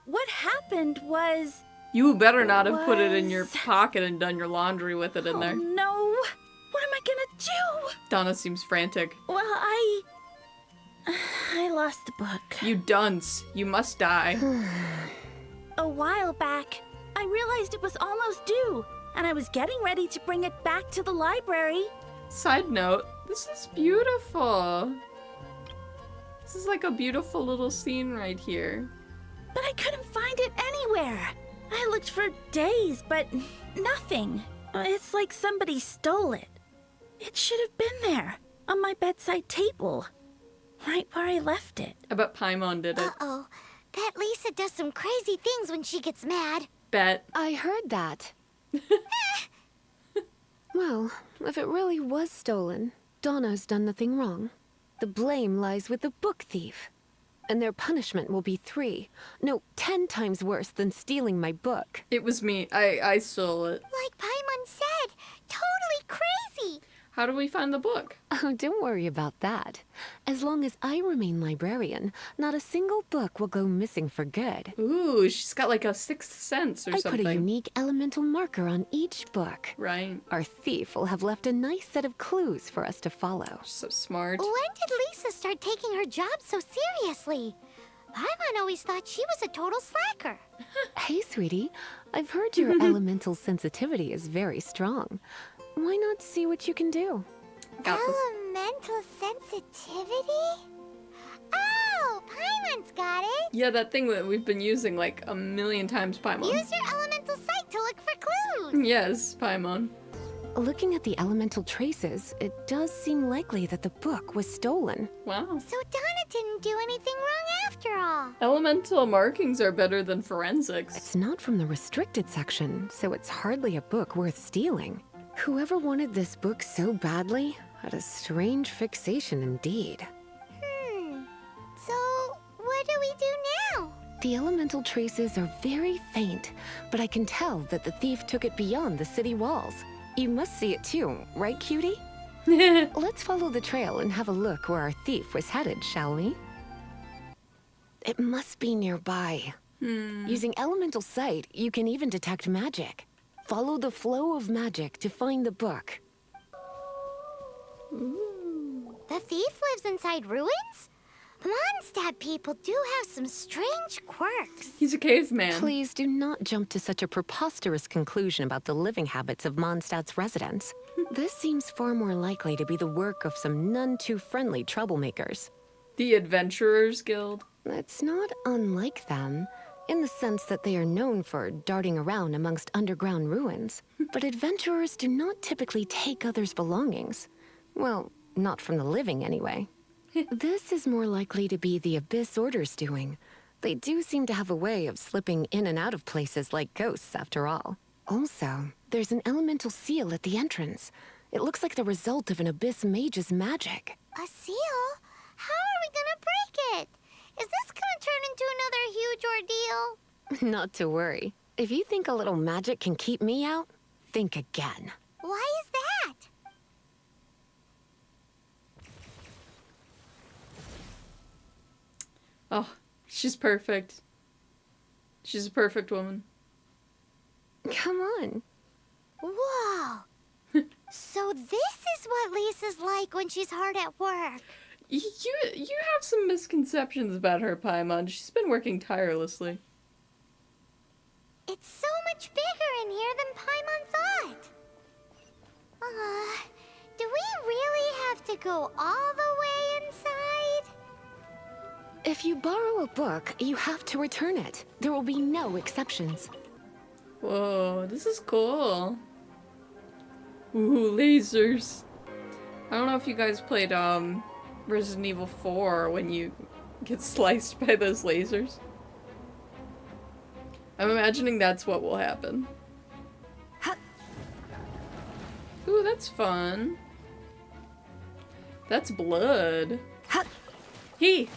what happened was... You better not have put it in your pocket and done your laundry with it in there. No. What am I gonna do? Donna seems frantic. Well, I lost the book. You dunce. You must die. A while back, I realized it was almost due, and I was getting ready to bring it back to the library. Side note, this is beautiful. This is like a beautiful little scene right here. But I couldn't find it anywhere. I looked for days, but nothing. It's like somebody stole it. It should have been there, on my bedside table. Right where I left it. I bet Paimon did it. Uh-oh. That Lisa does some crazy things when she gets mad. Bet. I heard that. Well, if it really was stolen, Donna's done nothing wrong. The blame lies with the book thief. And their punishment will be 10 times worse than stealing my book. It was me. I stole it. Like Paimon said, totally crazy. How do we find the book? Oh, don't worry about that. As long as I remain librarian, not a single book will go missing for good. Ooh, she's got like a sixth sense or I something. put a unique elemental marker on each book. Right. Our thief will have left a nice set of clues for us to follow. So smart. When did Lisa start taking her job so seriously? Paimon always thought she was a total slacker. Hey, sweetie. I've heard your elemental sensitivity is very strong. Why not see what you can do? Elemental sensitivity? Oh, Paimon's got it. Yeah, that thing that we've been using like a million times, Paimon. Use your elemental sight to look for clues. Yes, Paimon. Looking at the elemental traces, it does seem likely that the book was stolen. Wow. So Donna didn't do anything wrong after all. Elemental markings are better than forensics. It's not from the restricted section, so it's hardly a book worth stealing. Whoever wanted this book so badly had a strange fixation indeed. So, what do we do now? The elemental traces are very faint, but I can tell that the thief took it beyond the city walls. You must see it too, right, cutie? Let's follow the trail and have a look where our thief was headed, shall we? It must be nearby. Using elemental sight, you can even detect magic. Follow the flow of magic to find the book. Ooh. The thief lives inside ruins? Mondstadt people do have some strange quirks. He's a caveman. Please do not jump to such a preposterous conclusion about the living habits of Mondstadt's residents. This seems far more likely to be the work of some none-too-friendly troublemakers. The Adventurers Guild? It's not unlike them, in the sense that they are known for darting around amongst underground ruins. But adventurers do not typically take others' belongings. Well, not from the living, anyway. This is more likely to be the Abyss Order's doing. They do seem to have a way of slipping in and out of places like ghosts, after all. Also, there's an elemental seal at the entrance. It looks like the result of an Abyss mage's magic. A seal? How are we gonna break it? Is this gonna turn into another huge ordeal? Not to worry. If you think a little magic can keep me out, think again. Why is that? Oh, she's perfect. She's a perfect woman. Come on. Whoa! So this is what Lisa's like when she's hard at work. You have some misconceptions about her, Paimon. She's been working tirelessly. It's so much bigger in here than Paimon thought. Do we really have to go all the way inside? If you borrow a book, you have to return it. There will be no exceptions. Whoa, this is cool. Ooh, lasers. I don't know if you guys played Resident Evil 4 when you get sliced by those lasers. I'm imagining that's what will happen. Ooh, that's fun. That's blood. He.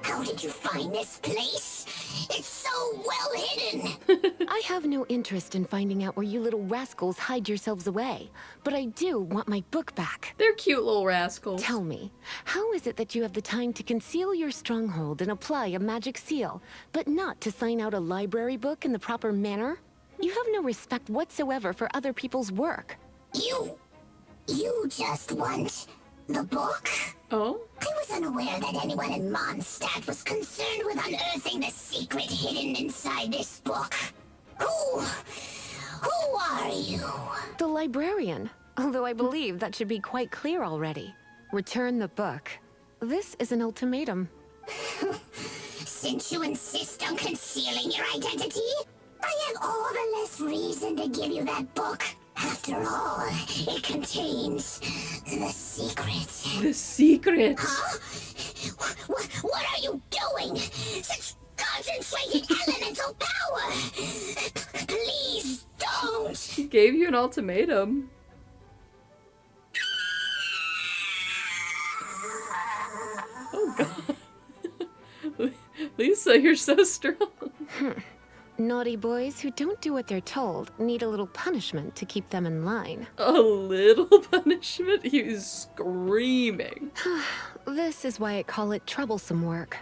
How did you find this place? It's so well hidden. I have no interest in finding out where you little rascals hide yourselves away, but I do want my book back. They're cute little rascals. Tell me, how is it that you have the time to conceal your stronghold and apply a magic seal, but not to sign out a library book in the proper manner? You have no respect whatsoever for other people's work. You just want the book? Oh? I was unaware that anyone in Mondstadt was concerned with unearthing the secret hidden inside this book. Who are you? The librarian. Although I believe that should be quite clear already. Return the book. This is an ultimatum. Since you insist on concealing your identity, I have all the less reason to give you that book. After all, it contains the secret. The secret? Huh? What are you doing? Such concentrated elemental power! Please don't! She gave you an ultimatum. Oh god. Lisa, you're so strong. Naughty boys who don't do what they're told need a little punishment to keep them in line. A little punishment? He was screaming. This is why I call it troublesome work.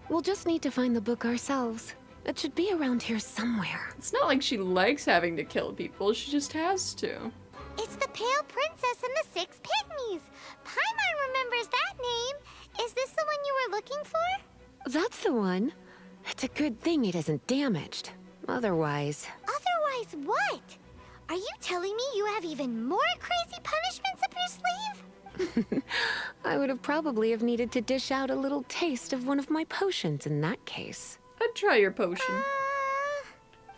We'll just need to find the book ourselves. It should be around here somewhere. It's not like she likes having to kill people, she just has to. It's the Pale Princess and the Six Pygmies. Paimon remembers that name. Is this the one you were looking for? That's the one. It's a good thing it isn't damaged. Otherwise... Otherwise what? Are you telling me you have even more crazy punishments up your sleeve? I would have probably have needed to dish out a little taste of one of my potions in that case. I'd try your potion.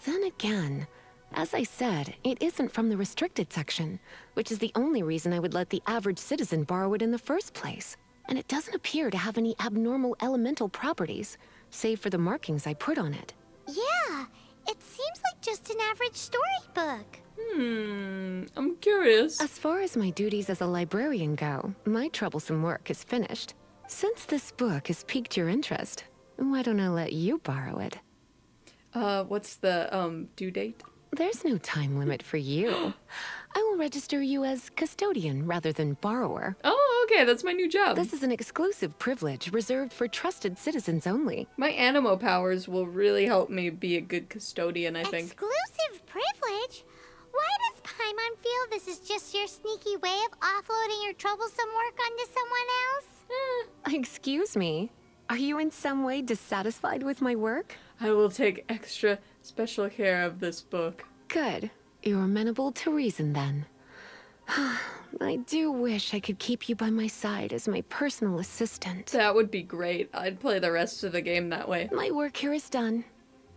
Then again, as I said, it isn't from the restricted section, which is the only reason I would let the average citizen borrow it in the first place. And it doesn't appear to have any abnormal elemental properties, save for the markings I put on it. Yeah, it seems like just an average storybook. I'm curious. As far as my duties as a librarian go, my troublesome work is finished. Since this book has piqued your interest, why don't I let you borrow it? What's the, due date? There's no time limit for you. I will register you as custodian rather than borrower. Oh, okay, that's my new job. This is an exclusive privilege reserved for trusted citizens only. My animo powers will really help me be a good custodian, I think. Exclusive privilege? Why does Paimon feel this is just your sneaky way of offloading your troublesome work onto someone else? Excuse me? Are you in some way dissatisfied with my work? I will take extra special care of this book. Good. You're amenable to reason then. I do wish I could keep you by my side as my personal assistant. That would be great. I'd play the rest of the game that way. My work here is done.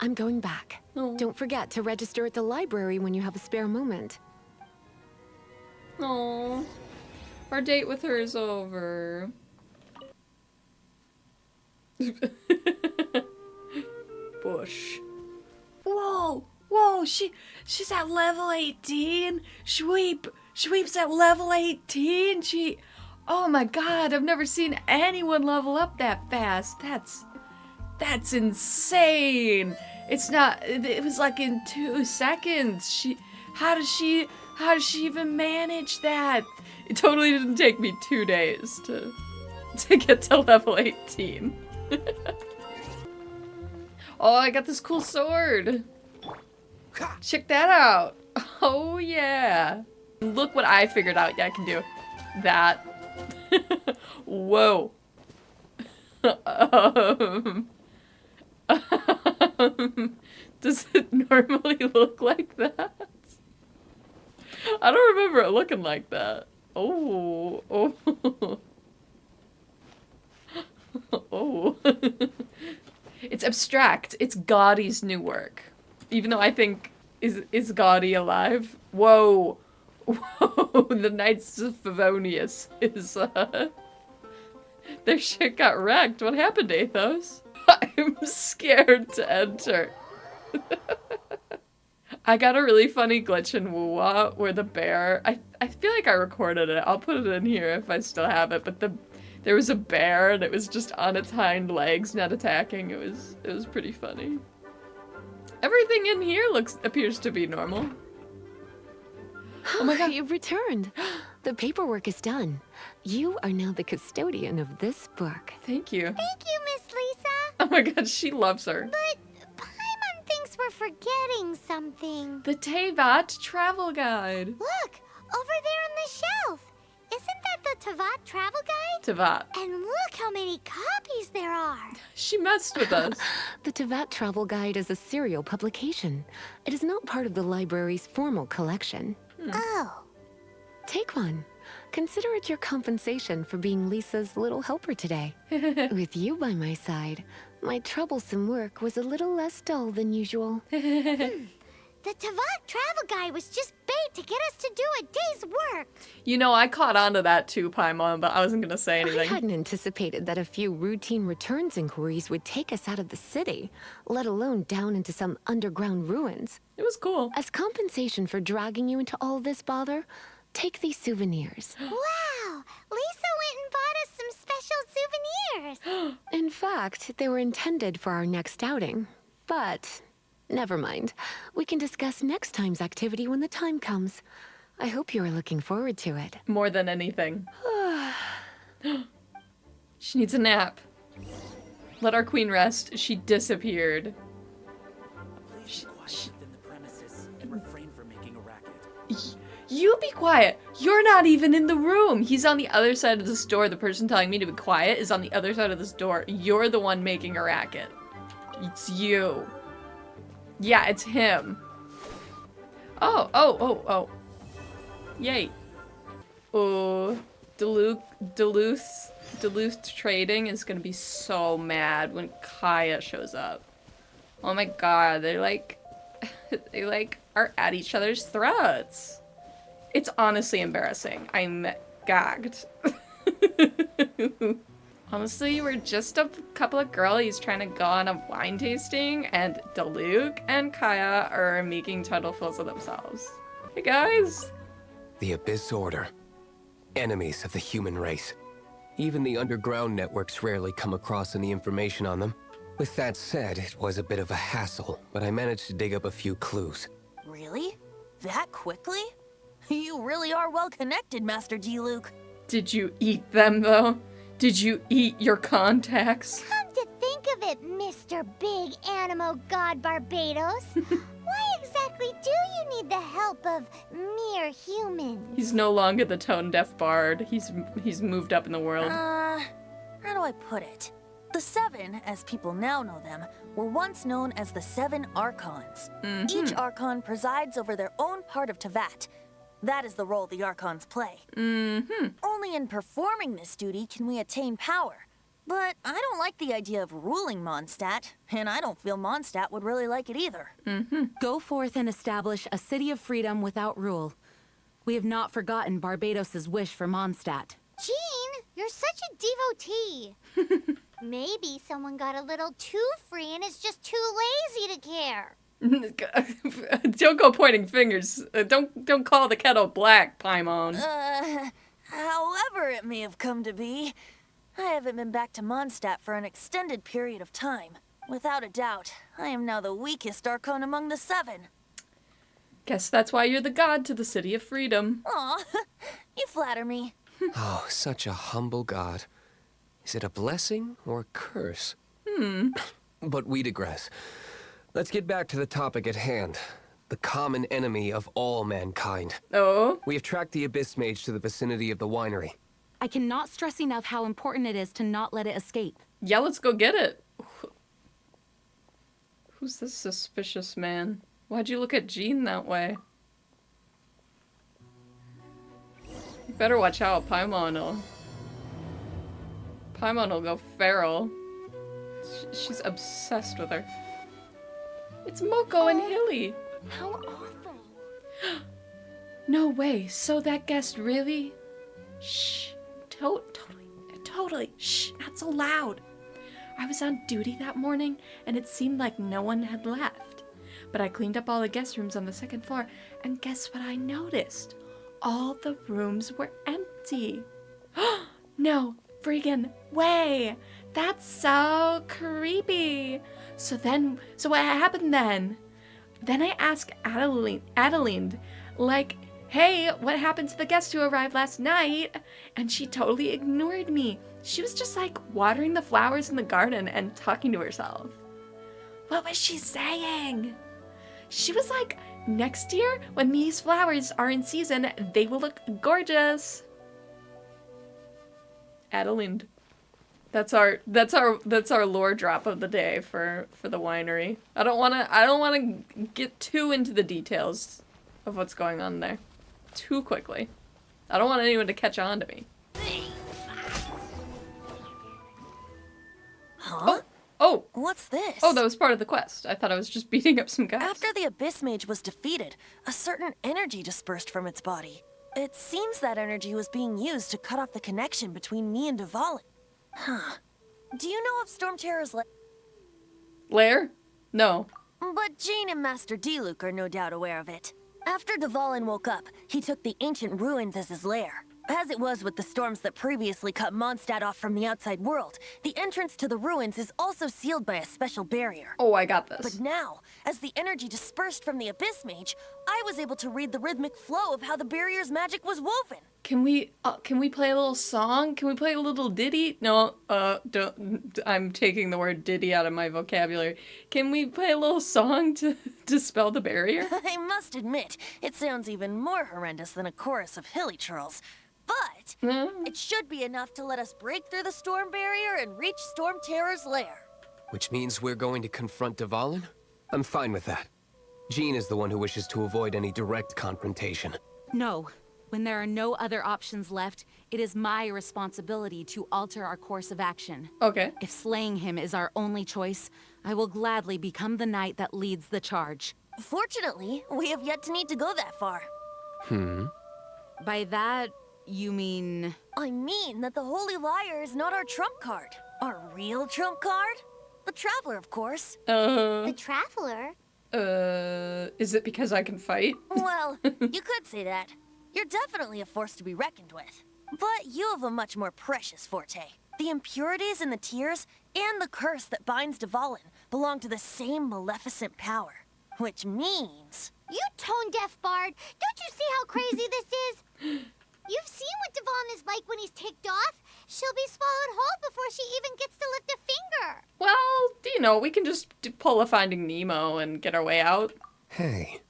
I'm going back. Oh. Don't forget to register at the library when you have a spare moment. Oh, our date with her is over. Bush. Whoa, whoa, she's at level 18. Sweep's at level 18. Oh my god, I've never seen anyone level up that fast. That's insane. It was like in 2 seconds. How does she even manage that? It totally didn't take me 2 days to get to level 18. Oh, I got this cool sword. Check that out. Oh yeah. Look what I figured out. Yeah, I can do that. Whoa. Does it normally look like that? I don't remember it looking like that. Oh. Oh. It's abstract. It's Gaudy's new work. Even though I think, is Gaudy alive? Whoa. Whoa. The Knights of Favonius is, their shit got wrecked. What happened, Athos? I'm scared to enter. I got a really funny glitch in wuwa where the bear, I feel like I recorded it. I'll put it in here if I still have it, but there was a bear and it was just on its hind legs, not attacking. It was pretty funny. Everything in here appears to be normal. Oh my god, you've returned. The paperwork is done. You are now the custodian of this book. Thank you. Thank you, Miss Lisa. Oh my god, she loves her. But Paimon thinks we're forgetting something. The Tevat travel guide. Look, over there on the shelf. Isn't that the Tevat travel guide? Tevat. And look how many copies there are. She messed with us. The Tevat Travel Guide is a serial publication. It is not part of the library's formal collection. Oh. Take one. Consider it your compensation for being Lisa's little helper today. With you by my side, my troublesome work was a little less dull than usual. The Tevat travel guide was just bait to get us to do a day's work. You know, I caught on to that too, Paimon, but I wasn't gonna say anything. I hadn't anticipated that a few routine returns inquiries would take us out of the city, let alone down into some underground ruins. It was cool. As compensation for dragging you into all this bother, take these souvenirs. Wow! Lisa went and bought us some special souvenirs. In fact, they were intended for our next outing, but never mind. We can discuss next time's activity when the time comes. I hope you are looking forward to it. More than anything. She needs a nap. Let our queen rest. She disappeared. You be quiet. You're not even in the room. He's on the other side of this door. The person telling me to be quiet is on the other side of this door. You're the one making a racket. It's you. Yeah, it's him. Oh. Yay. Oh, Duluth Trading is gonna be so mad when Kaya shows up. Oh my god, they are at each other's throats. It's honestly embarrassing. I'm gagged. Honestly, we're just a couple of girlies trying to go on a wine tasting, and Duluth and Kaya are making tuttlefuls of themselves. Hey guys! The Abyss Order. Enemies of the human race. Even the underground networks rarely come across any information on them. With that said, it was a bit of a hassle, but I managed to dig up a few clues. Really? That quickly? You really are well connected, Master Dvalin. Did you eat them, though? Did you eat your contacts? Come to think of it, Mr. Big Animo God Barbados. Why exactly do you need the help of mere humans? He's no longer the tone-deaf bard. He's moved up in the world. How do I put it? The Seven, as people now know them, were once known as the Seven Archons. Each Archon presides over their own part of Tevat. That is the role the Archons play. Only in performing this duty can we attain power. But I don't like the idea of ruling Mondstat, and I don't feel Mondstat would really like it either. Go forth and establish a city of freedom without rule. We have not forgotten Barbados's wish for Mondstadt. Jean, you're such a devotee. Maybe someone got a little too free and is just too lazy to care. Don't go pointing fingers. Don't call the kettle black, Paimon. However it may have come to be, I haven't been back to Mondstadt for an extended period of time. Without a doubt, I am now the weakest Archon among the Seven. Guess that's why you're the god to the City of Freedom. Aw, you flatter me. Oh, such a humble god. Is it a blessing or a curse? But we digress. Let's get back to the topic at hand. The common enemy of all mankind. Oh? We have tracked the Abyss Mage to the vicinity of the winery. I cannot stress enough how important it is to not let it escape. Yeah, let's go get it. Who's this suspicious man? Why'd you look at Jean that way? You better watch out, Paimon will go feral. She's obsessed with her. It's Moko and Hilly. How awful. No way. So that guest really? Shh. Totally. Shh. Not so loud. I was on duty that morning, and it seemed like no one had left. But I cleaned up all the guest rooms on the second floor, and guess what I noticed? All the rooms were empty. No friggin' way. That's so creepy. So what happened then? Then I asked Adeline, like, hey, what happened to the guest who arrived last night? And she totally ignored me. She was just like watering the flowers in the garden and talking to herself. What was she saying? She was like, next year, when these flowers are in season, they will look gorgeous. Adeline. That's our lore drop of the day for the winery. I don't wanna get too into the details of what's going on there too quickly. I don't want anyone to catch on to me. Huh? Oh! What's this? Oh, that was part of the quest. I thought I was just beating up some guys. After the Abyss Mage was defeated, a certain energy dispersed from its body. It seems that energy was being used to cut off the connection between me and Dvalin. Huh. Do you know of Storm Terror's lair? No. But Jean and Master Diluc are no doubt aware of it. After Dvalin woke up, he took the ancient ruins as his lair. As it was with the storms that previously cut Mondstadt off from the outside world, the entrance to the ruins is also sealed by a special barrier. Oh, I got this. But now, as the energy dispersed from the Abyss Mage, I was able to read the rhythmic flow of how the barrier's magic was woven. Can we play a little song? Can we play a little ditty? No, don't. I'm taking the word ditty out of my vocabulary. Can we play a little song to dispel the barrier? I must admit, it sounds even more horrendous than a chorus of hilly churls. But it should be enough to let us break through the storm barrier and reach Storm Terror's lair. Which means we're going to confront Dvalin? I'm fine with that. Jean is the one who wishes to avoid any direct confrontation. No. When there are no other options left, it is my responsibility to alter our course of action. Okay. If slaying him is our only choice, I will gladly become the knight that leads the charge. Fortunately, we have yet to need to go that far. By that, you mean... I mean that the Holy Lyre is not our trump card. Our real trump card? The Traveler, of course. The Traveler? Is it because I can fight? Well, you could say that. You're definitely a force to be reckoned with. But you have a much more precious forte. The impurities in the tears and the curse that binds Dvalin belong to the same maleficent power. Which means... You tone-deaf bard! Don't you see how crazy this is? You've seen what Dvalin is like when he's ticked off. She'll be swallowed whole before she even gets to lift a finger. Well, we can just pull a Finding Nemo and get our way out. Hey,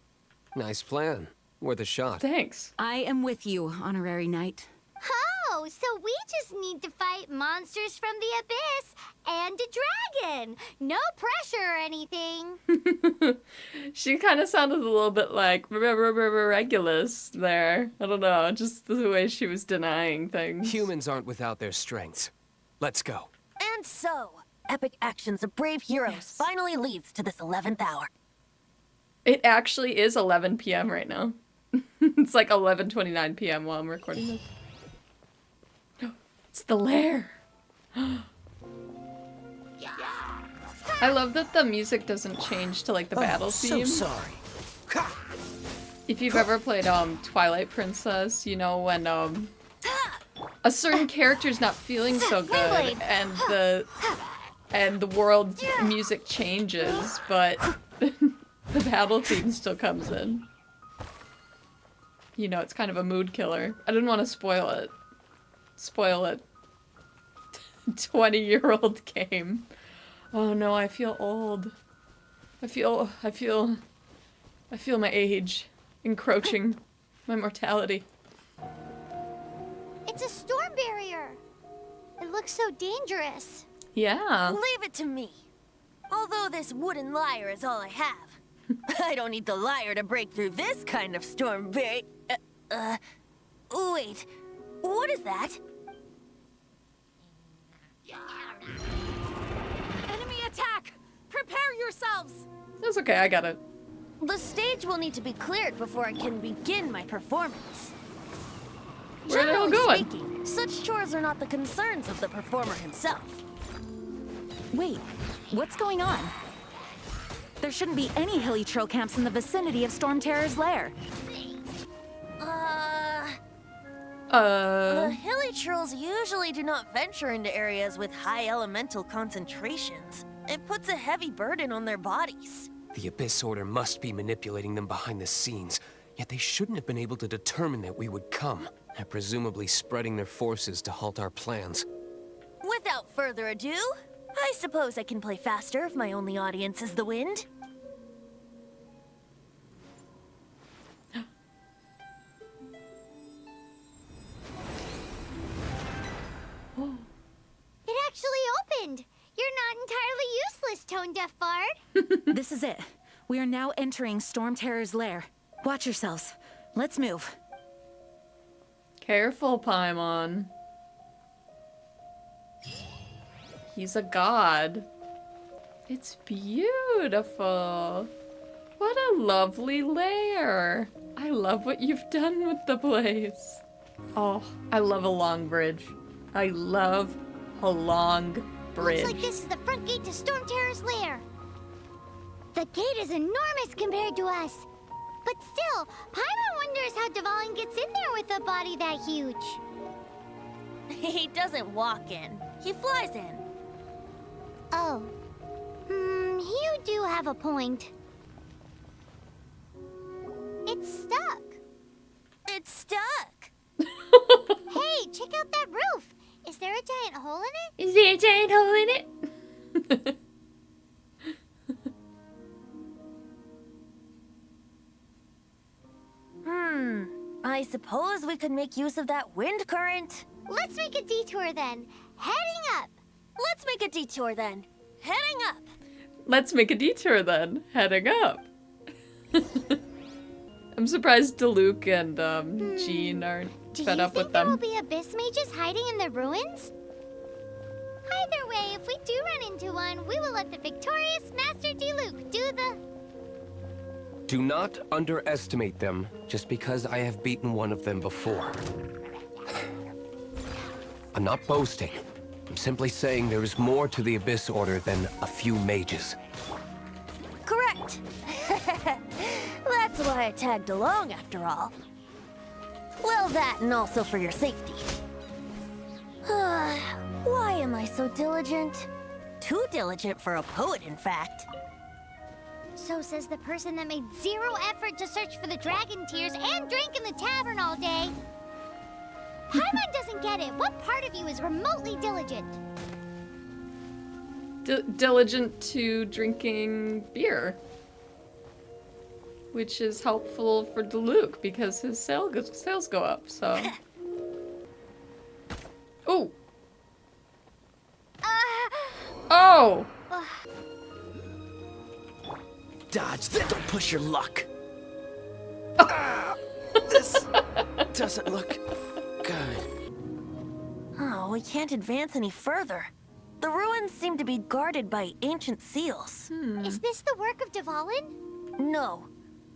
nice plan. Worth a shot. Thanks. I am with you, honorary knight. Oh, so we just need to fight monsters from the abyss and a dragon. No pressure or anything. She kind of sounded a little bit like Regulus there. I don't know, just the way she was denying things. Humans aren't without their strengths. Let's go. And so, epic actions of brave heroes finally leads to this 11th hour. It actually is 11 p.m. right now. It's like 11:29 p.m. while I'm recording this. It's the lair. I love that the music doesn't change to like the battle theme. So sorry. If you've ever played Twilight Princess, you know when a certain character's not feeling so good and the world music changes, but the battle theme still comes in. You know, it's kind of a mood killer. I didn't want to spoil it. Spoil it. 20-year-old game. Oh no, I feel old. I feel my age encroaching my mortality. It's a storm barrier. It looks so dangerous. Yeah. Leave it to me. Although this wooden lyre is all I have, I don't need the lyre to break through this kind of storm barrier. Wait, what is that? Enemy attack! Prepare yourselves! That's okay, I got it. The stage will need to be cleared before I can begin my performance. Where are they all Generally going? speaking, such chores are not the concerns of the performer himself. Wait, what's going on? There shouldn't be any hilly troll camps in the vicinity of Storm Terror's lair. The hilly trolls usually do not venture into areas with high elemental concentrations. It puts a heavy burden on their bodies. The Abyss Order must be manipulating them behind the scenes, yet they shouldn't have been able to determine that we would come. They're presumably spreading their forces to halt our plans. Without further ado, I suppose I can play faster if my only audience is the wind. It actually opened. You're not entirely useless, tone-deaf bard. This is it. We are now entering Storm Terror's lair. Watch yourselves. Let's move. Careful, Paimon. He's a god. It's beautiful. What a lovely lair. I love what you've done with the place. Oh, I love a long bridge. I love a long bridge. Looks like this is the front gate to Storm Terror's lair. The gate is enormous compared to us. But still, Paimon wonders how Dvalin gets in there with a body that huge. He doesn't walk in. He flies in. Oh. You do have a point. It's stuck. It's stuck. Hey, check out that roof. Is there a giant hole in it? Is there a giant hole in it? I suppose we could make use of that wind current. Let's make a detour then. Heading up. Let's make a detour then. Heading up. Let's make a detour then. Heading up. I'm surprised Diluc and Jean aren't fed up with them. Do you think there will be abyss mages hiding in the ruins? Either way, if we do run into one, we will let the victorious Master Diluc do the... Do not underestimate them just because I have beaten one of them before. I'm not boasting. I'm simply saying there is more to the Abyss Order than a few mages. Correct. That's why I tagged along after all. Well, that and also for your safety. Why am I so diligent? Too diligent for a poet, in fact. So says the person that made zero effort to search for the dragon tears and drank in the tavern all day. Paimon doesn't get it. What part of you is remotely diligent? Diligent to drinking beer. Which is helpful for Diluc because his sales go up, so... Oh! No! Dodge that. Don't push your luck. This doesn't look good. Oh, we can't advance any further. The ruins seem to be guarded by ancient seals. Is this the work of Dvalin? No.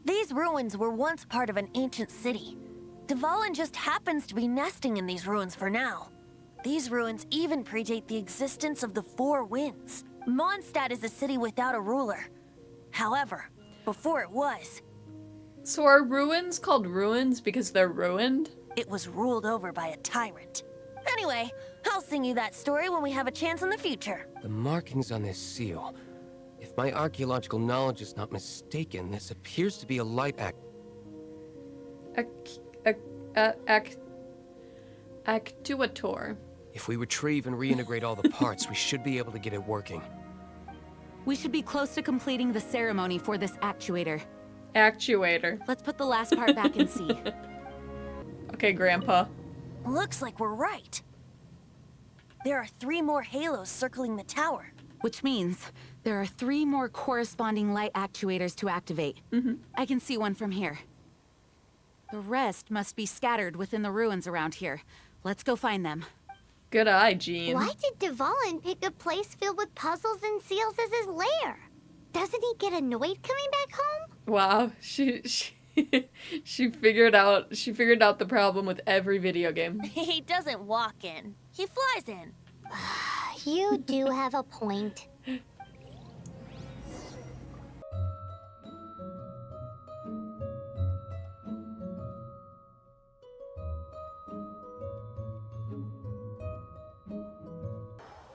These ruins were once part of an ancient city. Dvalin just happens to be nesting in these ruins for now. These ruins even predate the existence of the Four Winds. Mondstadt is a city without a ruler. However, before it was, So are ruins called ruins because they're ruined? it was ruled over by a tyrant. Anyway, I'll sing you that story when we have a chance in the future. The markings on this seal. If my archaeological knowledge is not mistaken, this appears to be a light act. Actuator. If we retrieve and reintegrate all the parts, we should be able to get it working. We should be close to completing the ceremony for this actuator. Actuator. Let's put the last part back and see. Okay, Grandpa. Looks like we're right. There are 3 more halos circling the tower. Which means there are 3 more corresponding light actuators to activate. I can see one from here. The rest must be scattered within the ruins around here. Let's go find them. Good eye, Jean. Why did Dvalin pick a place filled with puzzles and seals as his lair? Doesn't he get annoyed coming back home? Wow, she figured out the problem with every video game. He doesn't walk in. He flies in. You do have a point.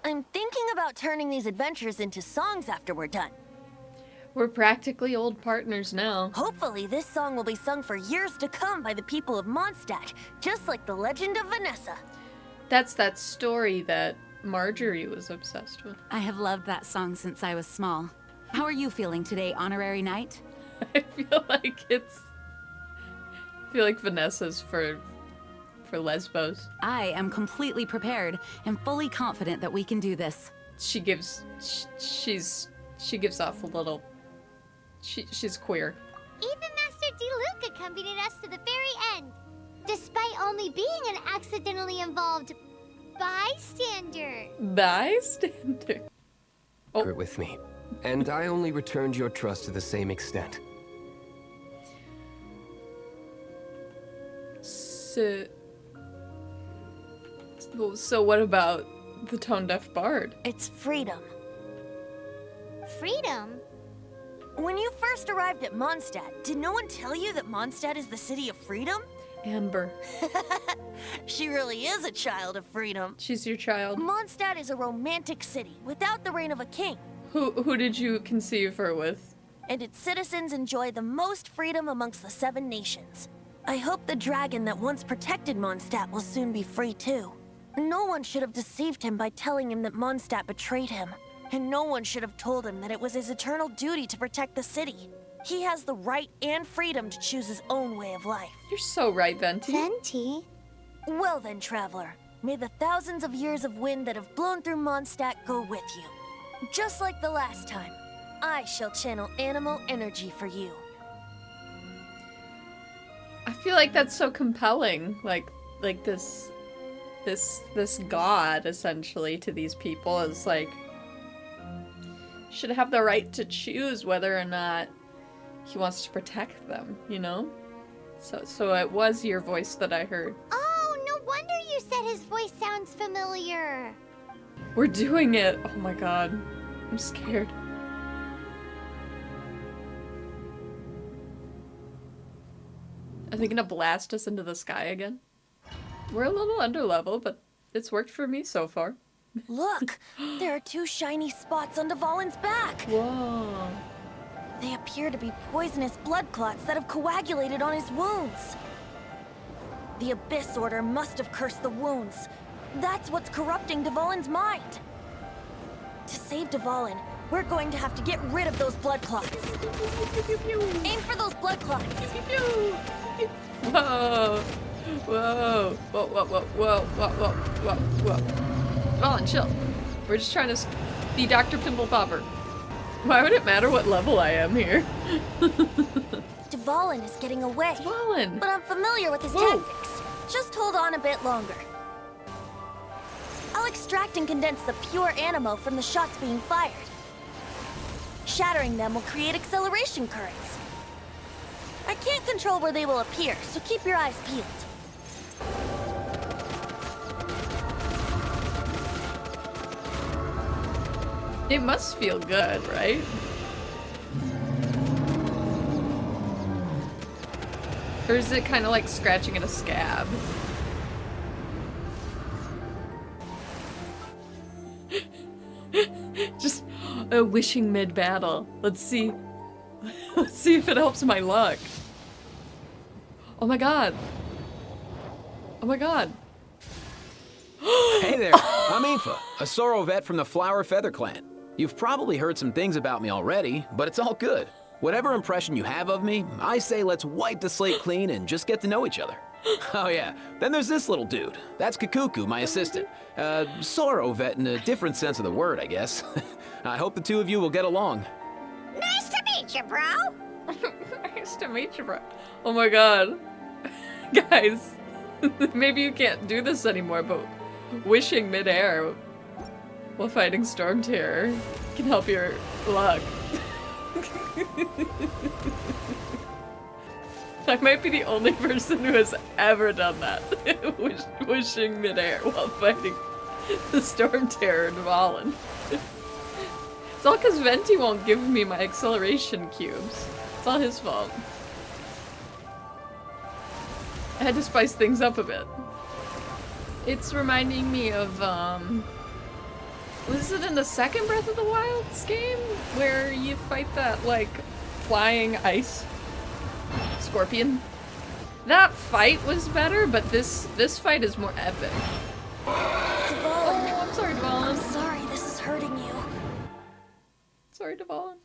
I'm thinking about turning these adventures into songs after we're done. We're practically old partners now. Hopefully, this song will be sung for years to come by the people of Mondstadt, just like the legend of Vanessa. That's that story that Marjorie was obsessed with. I have loved that song since I was small. How are you feeling today, Honorary Knight? I feel like Vanessa's for Lesbos. I am completely prepared and fully confident that we can do this. She gives off a little. She's queer. Even Master D. Luke accompanied us to the very end, despite only being an accidentally involved bystander. Bystander. Secret with me. And I only returned your trust to the same extent. So what about the tone-deaf bard? It's freedom. Freedom? When you first arrived at Mondstadt, did no one tell you that Mondstadt is the city of freedom? Amber. She really is a child of freedom. She's your child. Mondstadt is a romantic city without the reign of a king. Who did you conceive her with? And its citizens enjoy the most freedom amongst the 7 nations. I hope the dragon that once protected Mondstadt will soon be free too. No one should have deceived him by telling him that Mondstadt betrayed him. And no one should have told him that it was his eternal duty to protect the city. He has the right and freedom to choose his own way of life. You're so right, Venti. Venti? Well then, traveler, may the thousands of years of wind that have blown through Mondstadt go with you. Just like the last time, I shall channel animal energy for you. I feel like that's so compelling. Like this god, essentially, to these people is like, should have the right to choose whether or not he wants to protect them, you know? So it was your voice that I heard. Oh, no wonder you said his voice sounds familiar. We're doing it! Oh my god. I'm scared. Are they gonna blast us into the sky again? We're a little underlevel, but it's worked for me so far. Look! There are 2 shiny spots on Dvalin's back! Whoa. They appear to be poisonous blood clots that have coagulated on his wounds. The Abyss Order must have cursed the wounds. That's what's corrupting Dvalin's mind. To save Dvalin, we're going to have to get rid of those blood clots. Aim for those blood clots. Whoa. Whoa. Whoa, whoa, whoa, whoa, whoa, whoa, whoa, whoa. Dvalin, chill. We're just trying to the Dr. Pimple Popper. Why would it matter what level I am here? Dvalin is getting away. Dvalin! But I'm familiar with his tactics. Just hold on a bit longer. I'll extract and condense the pure animo from the shots being fired. Shattering them will create acceleration currents. I can't control where they will appear, so keep your eyes peeled. It must feel good, right? Or is it kind of like scratching at a scab? Just wishing mid-battle. Let's see. Let's see if it helps my luck. Oh my god. Oh my god. Hey there, I'm Aoife, a Sorrow vet from the Flower Feather Clan. You've probably heard some things about me already, but it's all good. Whatever impression you have of me, I say let's wipe the slate clean and just get to know each other. Oh yeah, then there's this little dude. That's Kakuku, my assistant. Sorrow vet in a different sense of the word, I guess. I hope the two of you will get along. Nice to meet you, bro. Nice to meet you, bro. Oh my god. Guys, maybe you can't do this anymore, but wishing midair while fighting Storm Terror can help your luck. I might be the only person who has ever done that. Wishing midair while fighting the Storm Terror Dvalin. It's all because Venti won't give me my acceleration cubes. It's all his fault. I had to spice things up a bit. It's reminding me of, was it in the second Breath of the Wilds game? Where you fight that, like, flying ice scorpion? That fight was better, but this fight is more epic. Dvalin. Oh, I'm sorry, Dvalin. I'm sorry this is hurting you. Sorry, Dvalin.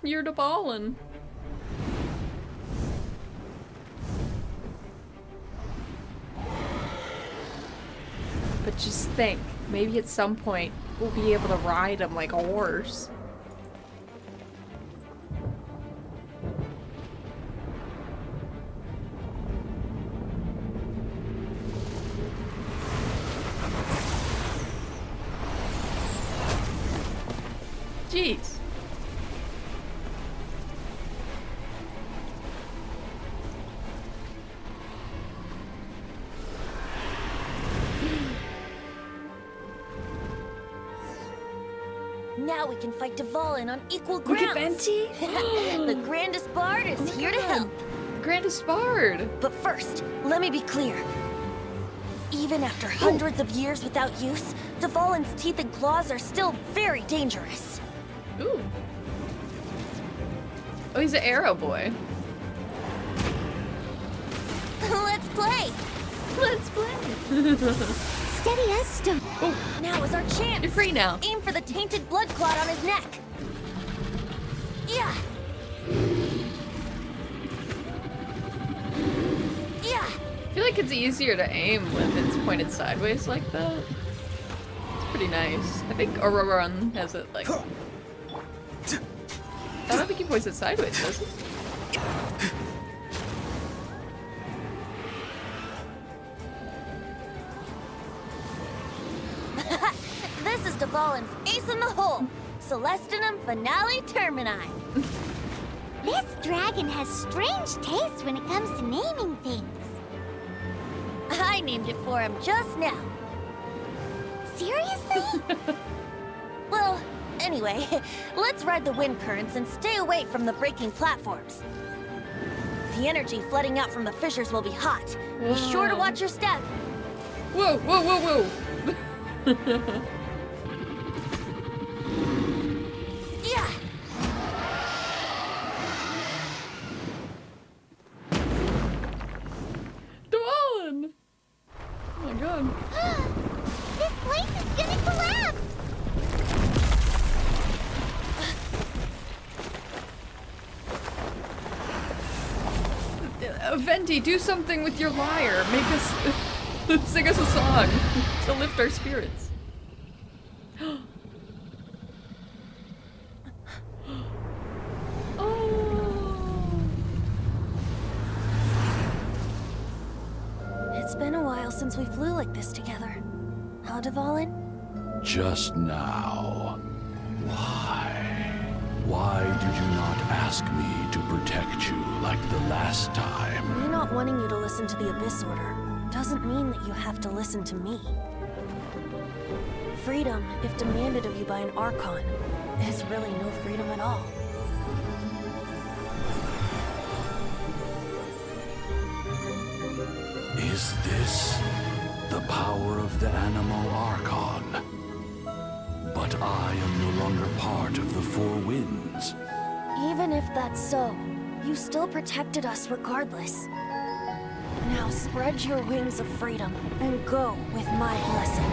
You're Dvalin. But just think, maybe at some point we'll be able to ride him like a horse. Jeez. Now we can fight Dvalin on equal grounds. Look at Venti. The grandest bard is here to help. Grandest bard. But first, let me be clear. Even after hundreds of years without use, Dvalin's teeth and claws are still very dangerous. Ooh. Oh, he's an arrow boy. Let's play. Let's play. Steady as stone. Oh, now is our chance. You're free now. Aim for the tainted blood clot on his neck. Yeah. Yeah. I feel like it's easier to aim when it's pointed sideways like that. It's pretty nice. I think Auroran has it like... I don't think he points it sideways, does he? This is Dvalin's ace in the hole. Celestinum Finale Termini. This dragon has strange taste when it comes to naming things. I named it for him just now. Seriously? Well, anyway, let's ride the wind currents and stay away from the breaking platforms. The energy flooding out from the fissures will be hot. Be sure to watch your step. Whoa, whoa, whoa, whoa. Yeah. Dvalin! Oh my god. This place is gonna collapse! Venti, do something with your lyre. Make us... sing us a song to lift our spirits. It's been a while since we flew like this together. Huh, Dvalin? Just now. Why? Why did you not ask me to protect you like the last time? Me not wanting you to listen to the Abyss Order doesn't mean that you have to listen to me. Freedom, if demanded of you by an Archon, is really no freedom at all. Is this the power of the Animal Archon? But I am no longer part of the Four Winds. Even if that's so, you still protected us regardless. Now spread your wings of freedom and go with my blessing.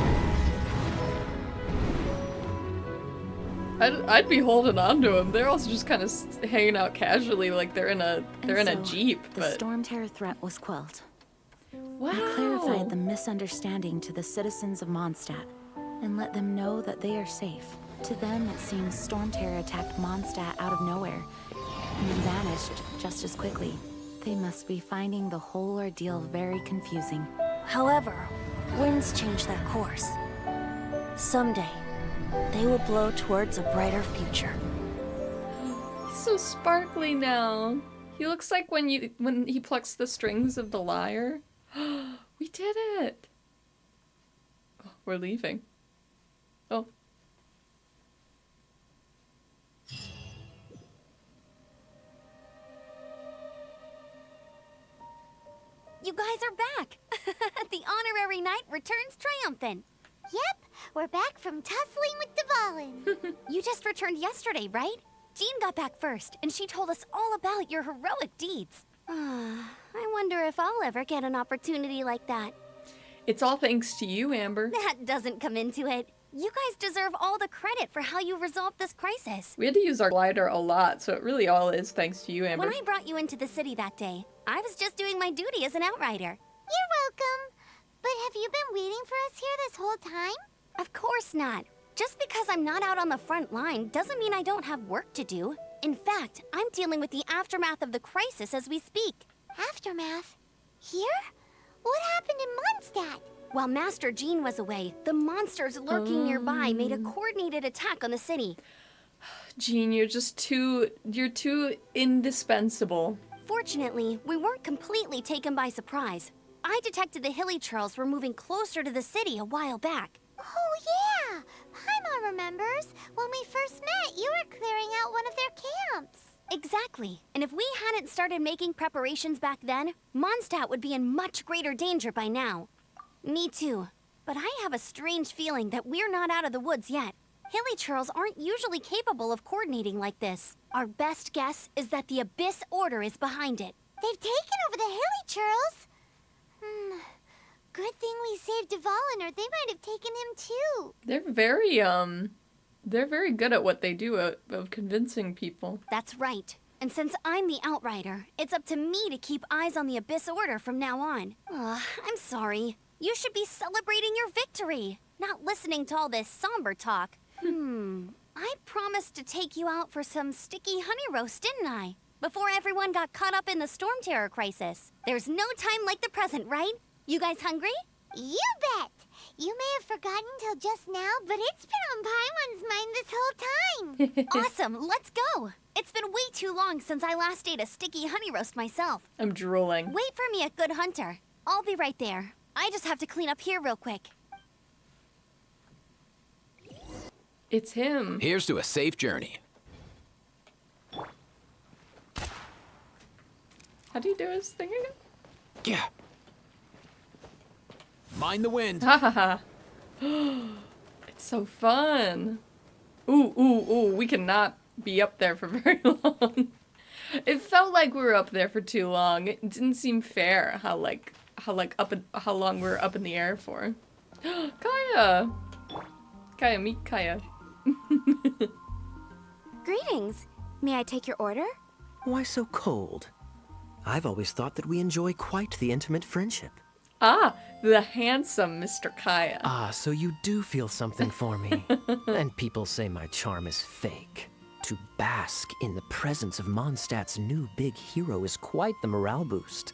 I'd be holding on to him. They're also just kind of hanging out casually, like they're in a jeep. The But storm terror threat was quelled. wow, I clarified the misunderstanding to the citizens of Mondstadt and let them know that they are safe. To them, it seems storm terror attacked Mondstadt out of nowhere and then vanished just as quickly. They must be finding the whole ordeal very confusing. However, winds change their course. Someday, they will blow towards a brighter future. he's so sparkly now. He looks like when he plucks the strings of the lyre. We did it. Oh, we're leaving. Oh. You guys are back! The honorary knight returns triumphant. Yep, we're back from tussling with Dvalin. You just returned yesterday, right? Jean got back first, and she told us all about your heroic deeds. I wonder if I'll ever get an opportunity like that. It's all thanks to you, Amber. That doesn't come into it. You guys deserve all the credit for how you resolved this crisis. We had to use our glider a lot, so it really all is thanks to you, Amber. When I brought you into the city that day, I was just doing my duty as an outrider. You're welcome. But have you been waiting for us here this whole time? Of course not. Just because I'm not out on the front line doesn't mean I don't have work to do. In fact, I'm dealing with the aftermath of the crisis as we speak. Aftermath? Here? What happened in Mondstadt? While Master Jean was away, the monsters lurking nearby made a coordinated attack on the city. Jean, you're too indispensable. Fortunately, we weren't completely taken by surprise. I detected the Hilly Churls were moving closer to the city a while back. Oh yeah! Paimon remembers. When we first met, you were clearing out one of their camps. Exactly. And if we hadn't started making preparations back then, Mondstadt would be in much greater danger by now. Me too. But I have a strange feeling that we're not out of the woods yet. Hilly Churls aren't usually capable of coordinating like this. Our best guess is that the Abyss Order is behind it. They've taken over the Hilly Churls? Good thing we saved Dvalin, or they might have taken him too. They're very good at what they do of convincing people. That's right. And since I'm the outrider, it's up to me to keep eyes on the Abyss Order from now on. I'm sorry. You should be celebrating your victory, not listening to all this somber talk. I promised to take you out for some sticky honey roast, didn't I? Before everyone got caught up in the storm terror crisis. There's no time like the present, right? You guys hungry? You bet! You may have forgotten till just now, but it's been on Paimon's mind this whole time. Awesome, let's go! It's been way too long since I last ate a sticky honey roast myself. I'm drooling. Wait for me at Good Hunter. I'll be right there. I just have to clean up here real quick. It's him. Here's to a safe journey. How do you do his thing again? Yeah. Mind the wind. Ha ha ha. It's so fun. Ooh, we cannot be up there for very long. It felt like we were up there for too long. It didn't seem fair how long we were up in the air for. Kaya! Kaya, meet Kaya. Greetings. May I take your order? Why so cold? I've always thought that we enjoy quite the intimate friendship. Ah, the handsome Mr. Kaya. Ah, so you do feel something for me. And people say my charm is fake. To bask in the presence of Mondstadt's new big hero is quite the morale boost.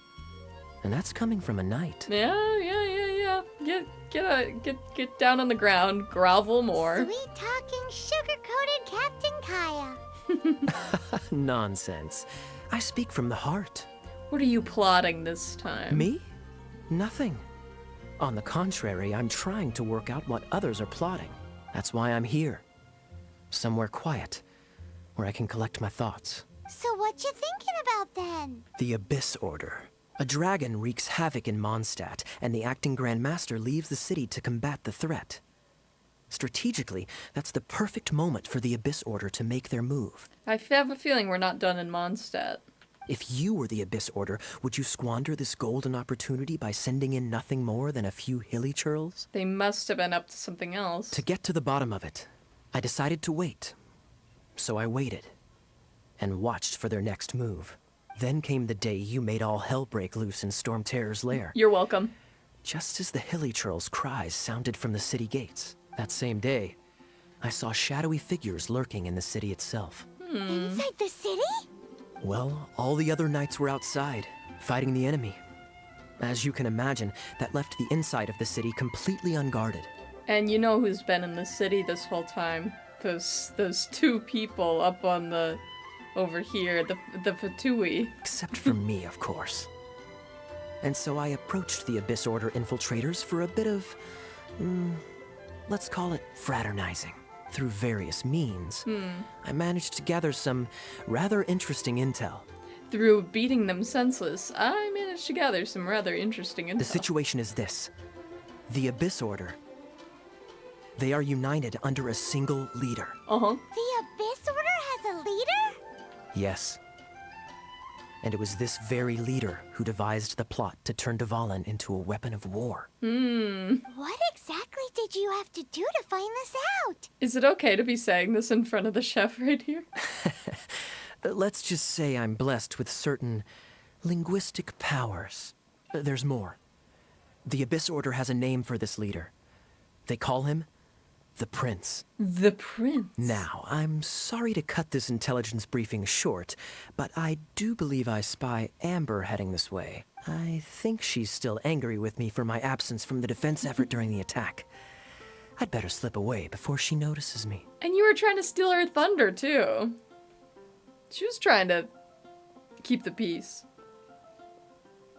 And that's coming from a knight. Yeah. Get down on the ground, grovel more. Sweet talking, sugar-coated Captain Kaya. Nonsense. I speak from the heart. What are you plotting this time? Me? Nothing. On the contrary, I'm trying to work out what others are plotting. That's why I'm here. Somewhere quiet, where I can collect my thoughts. So what you thinking about then? The Abyss Order. A dragon wreaks havoc in Mondstadt, and the acting Grand Master leaves the city to combat the threat. Strategically, that's the perfect moment for the Abyss Order to make their move. I have a feeling we're not done in Mondstadt. If you were the Abyss Order, would you squander this golden opportunity by sending in nothing more than a few hilly churls? They must have been up to something else. To get to the bottom of it, I decided to wait. So I waited, and watched for their next move. Then came the day you made all hell break loose in Storm Terror's lair. You're welcome. Just as the hilly churls' cries sounded from the city gates, that same day, I saw shadowy figures lurking in the city itself. Inside the city? Well, all the other knights were outside, fighting the enemy. As you can imagine, that left the inside of the city completely unguarded. And you know who's been in the city this whole time? Those two people up on the... over here, the Fatui. Except for me, of course. And so I approached the Abyss Order infiltrators for a bit of... let's call it fraternizing. Through various means, I managed to gather some rather interesting intel. Through beating them senseless, I managed to gather some rather interesting intel. The situation is this. The Abyss Order. They are united under a single leader. The Abyss Order has a leader? Yes. And it was this very leader who devised the plot to turn Dvalin into a weapon of war. What exactly did you have to do to find this out? Is it okay to be saying this in front of the chef right here? Let's just say I'm blessed with certain linguistic powers. There's more. The Abyss Order has a name for this leader. They call him the Prince. The Prince? Now, I'm sorry to cut this intelligence briefing short, but I do believe I spy Amber heading this way. I think she's still angry with me for my absence from the defense effort during the attack. I'd better slip away before she notices me. And you were trying to steal her thunder, too. She was trying to keep the peace.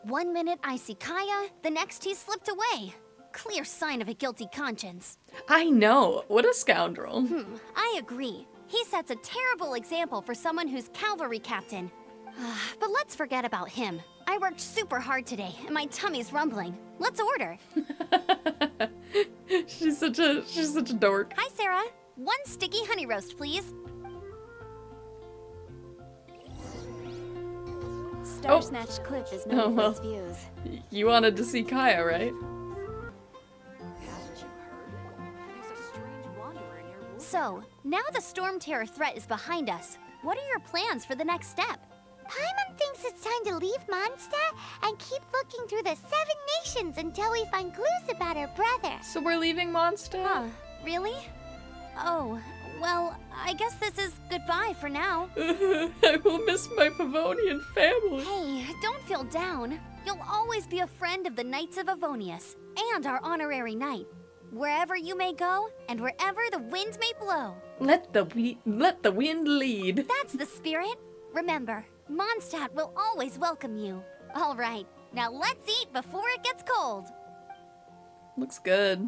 1 minute I see Kaya, the next he's slipped away. Clear sign of a guilty conscience. I know. What a scoundrel. I agree. He sets a terrible example for someone who's cavalry captain. But let's forget about him. I worked super hard today, and my tummy's rumbling. Let's order. She's such a dork. Hi, Sarah. 1 sticky honey roast, please. Star Snatch Cliff is known for its views. You wanted to see Kaya, right? So, now the Storm Terror threat is behind us. What are your plans for the next step? Paimon thinks it's time to leave Mondstadt and keep looking through the 7 nations until we find clues about her brother. So we're leaving Mondstadt? Huh, really? Oh, well, I guess this is goodbye for now. I will miss my Favonian family. Hey, don't feel down. You'll always be a friend of the Knights of Avonius, and our honorary knight. Wherever you may go, and wherever the wind may blow. Let the wind lead. That's the spirit. Remember, Mondstadt will always welcome you. All right, now let's eat before it gets cold. Looks good.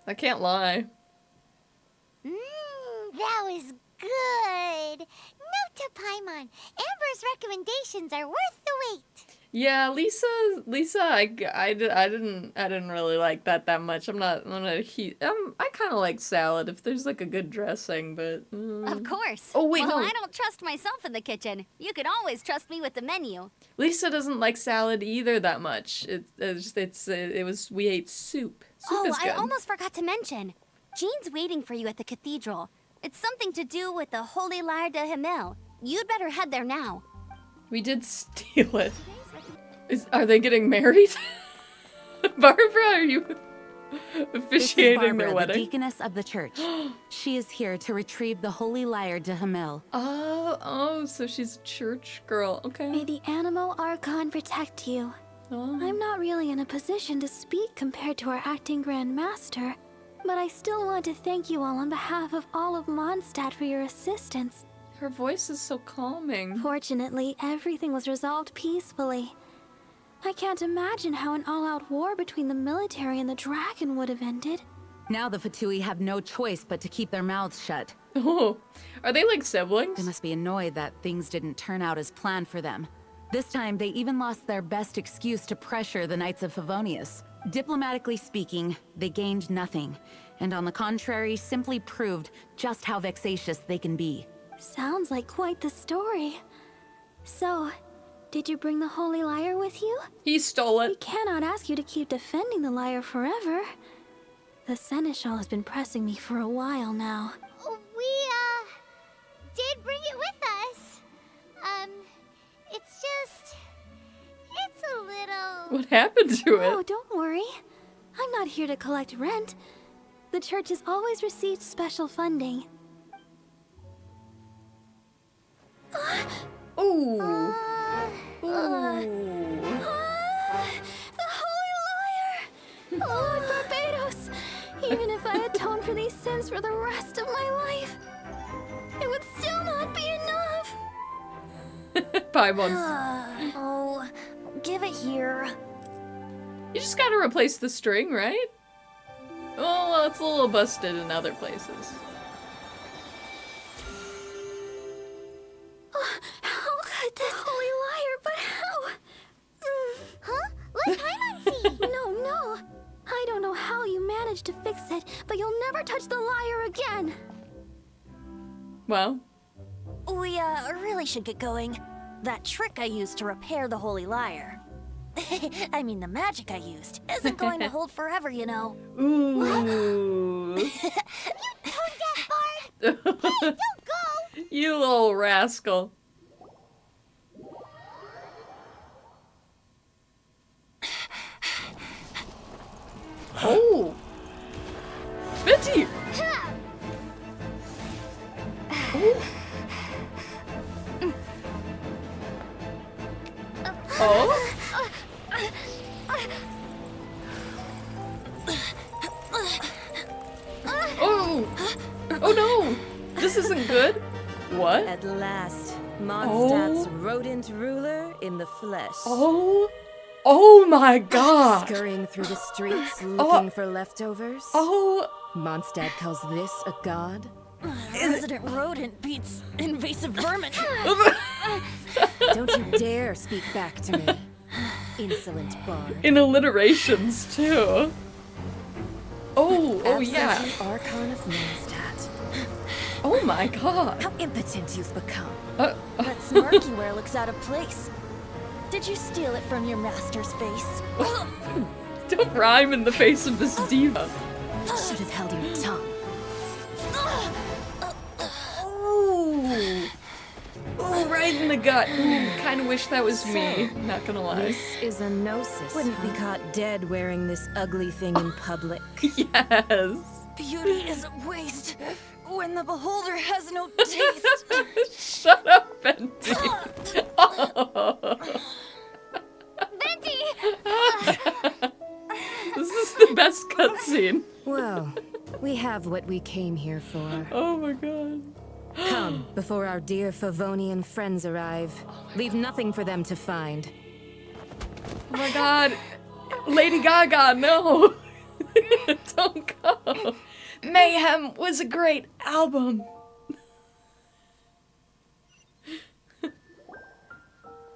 I can't lie. That was good. Note to Paimon, Amber's recommendations are worth the wait. Yeah, Lisa, I didn't really like that much. I kind of like salad if there's like a good dressing, but. Of course. Oh wait, well, no. I don't trust myself in the kitchen. You can always trust me with the menu. Lisa doesn't like salad either that much. We ate soup. Soup is good. I almost forgot to mention. Jean's waiting for you at the cathedral. It's something to do with the Holy Lyre de Himmel. You'd better head there now. We did steal it. Are they getting married? Barbara, are you This is officiating Barbara, their the wedding? deaconess of the church. She is here to retrieve the holy lyre de Hamil. Oh, so she's a church girl. Okay. May the Animo Archon protect you. I'm not really in a position to speak compared to our acting Grand Master, but I still want to thank you all on behalf of all of Mondstadt for your assistance. Her voice is so calming. Fortunately, everything was resolved peacefully. I can't imagine how an all-out war between the military and the dragon would have ended. Now the Fatui have no choice but to keep their mouths shut. Oh, are they like siblings? They must be annoyed that things didn't turn out as planned for them. This time, they even lost their best excuse to pressure the Knights of Favonius. Diplomatically speaking, they gained nothing, and on the contrary, simply proved just how vexatious they can be. Sounds like quite the story. So, did you bring the holy lyre with you? He stole it. We cannot ask you to keep defending the lyre forever. The Seneschal has been pressing me for a while now. We, did bring it with us. It's a little... What happened to it? Oh, don't worry. I'm not here to collect rent. The church has always received special funding. Ooh. The holy lyre! Lord Barbados! Even if I atone for these sins for the rest of my life, it would still not be enough. Paimons. Oh, give it here. You just gotta replace the string, right? Oh, it's a little busted in other places. How could this holy lyre, but how? Huh? Let Paimon see! No. I don't know how you managed to fix it, but you'll never touch the lyre again. Well. We, really should get going. That trick I used to repair the holy lyre. I mean, the magic I used isn't going to hold forever, you know. Ooh. You tone-deaf bard! Hey, don't go! You little rascal. Oh. Betty! Oh? Oh! Oh no! This isn't good. What? At last, Mondstadt's rodent ruler in the flesh. Oh! Oh my god! Scurrying through the streets looking for leftovers. Oh! Mondstadt calls this a god? Resident rodent beats invasive vermin. Don't you dare speak back to me, insolent bard. In alliterations too. Oh yeah. Absolute Archon of Mondstadt. Oh my god. How impotent you've become. That smirk you wear looks out of place. Did you steal it from your master's face? Don't rhyme in the face of this diva. Should have held your tongue. Ooh. Ooh, right in the gut. Kind of wish that was me. Not gonna lie. This is a gnosis. Wouldn't be caught dead wearing this ugly thing in public. Yes. Beauty is a waste when the beholder has no taste. Shut up, Venti. Oh. Venti! This is the best cutscene. Well, we have what we came here for. Oh my god. Come, before our dear Favonian friends arrive. Leave nothing for them to find. Oh my god. Lady Gaga, no. Don't go. Mayhem was a great album.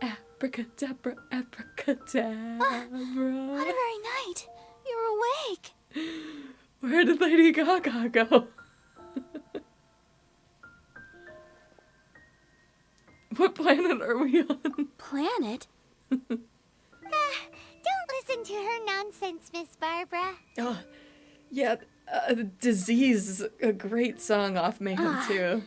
Abracadabra, abracadabra. What a very night. You're awake. Where did Lady Gaga go? What planet are we on? Planet? Don't listen to her nonsense, Miss Barbara. Oh, yeah, Disease is a great song off Mayhem too.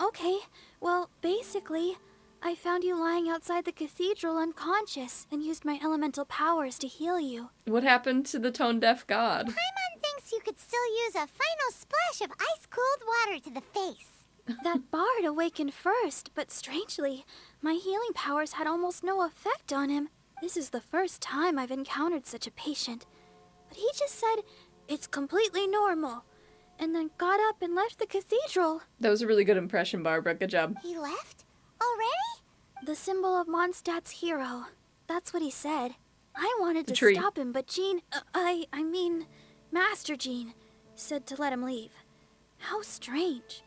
Okay. Well, basically, I found you lying outside the cathedral unconscious and used my elemental powers to heal you. What happened to the tone-deaf god? Paimon thinks you could still use a final splash of ice-cold water to the face. That bard awakened first, but strangely, my healing powers had almost no effect on him. This is the first time I've encountered such a patient. But he just said, it's completely normal, and then got up and left the cathedral. That was a really good impression, Barbara. Good job. He left? Already? The symbol of Mondstadt's hero. That's what he said. I wanted The to tree. stop him, but Jean, I mean, Master Jean, said to let him leave. How strange.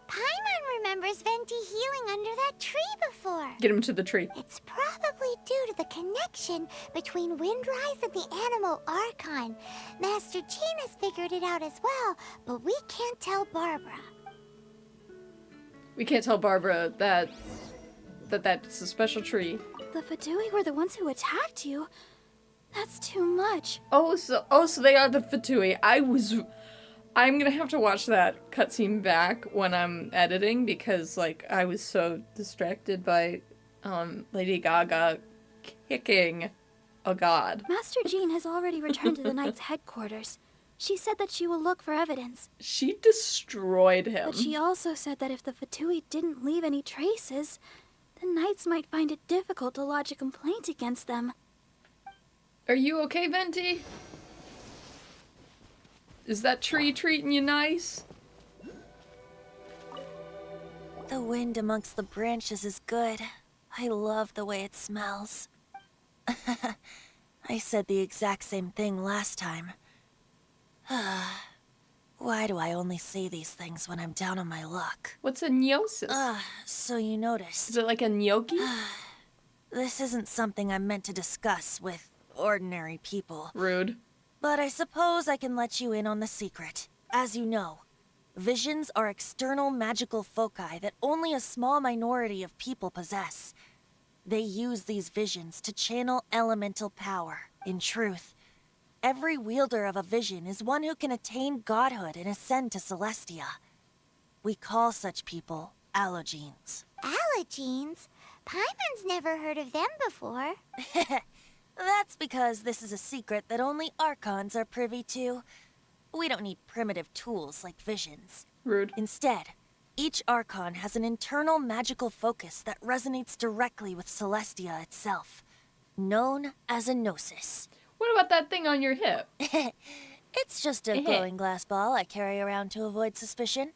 Paimon remembers Venti healing under that tree before. Get him to the tree. It's probably due to the connection between Windrise and the Animal Archon. Master Jean has figured it out as well, but we can't tell Barbara. We can't tell Barbara that's a special tree. The Fatui were the ones who attacked you. That's too much. Oh, so they are the Fatui. I'm gonna have to watch that cutscene back when I'm editing because, like, I was so distracted by Lady Gaga kicking a god. Master Jean has already returned to the Knight's headquarters. She said that she will look for evidence. She destroyed him. But she also said that if the Fatui didn't leave any traces, the Knights might find it difficult to lodge a complaint against them. Are you okay, Venti? Is that tree treating you nice? The wind amongst the branches is good. I love the way it smells. I said the exact same thing last time. Why do I only say these things when I'm down on my luck? What's a gnosis? So you noticed. Is it like a gnocchi? This isn't something I'm meant to discuss with ordinary people. Rude. But I suppose I can let you in on the secret. As you know, visions are external magical foci that only a small minority of people possess. They use these visions to channel elemental power. In truth, every wielder of a vision is one who can attain godhood and ascend to Celestia. We call such people allogenes. Allogenes? Paimon's never heard of them before. That's because this is a secret that only Archons are privy to. We don't need primitive tools like visions. Rude. Instead, each Archon has an internal magical focus that resonates directly with Celestia itself, known as a gnosis. What about that thing on your hip? It's just a glowing glass ball I carry around to avoid suspicion.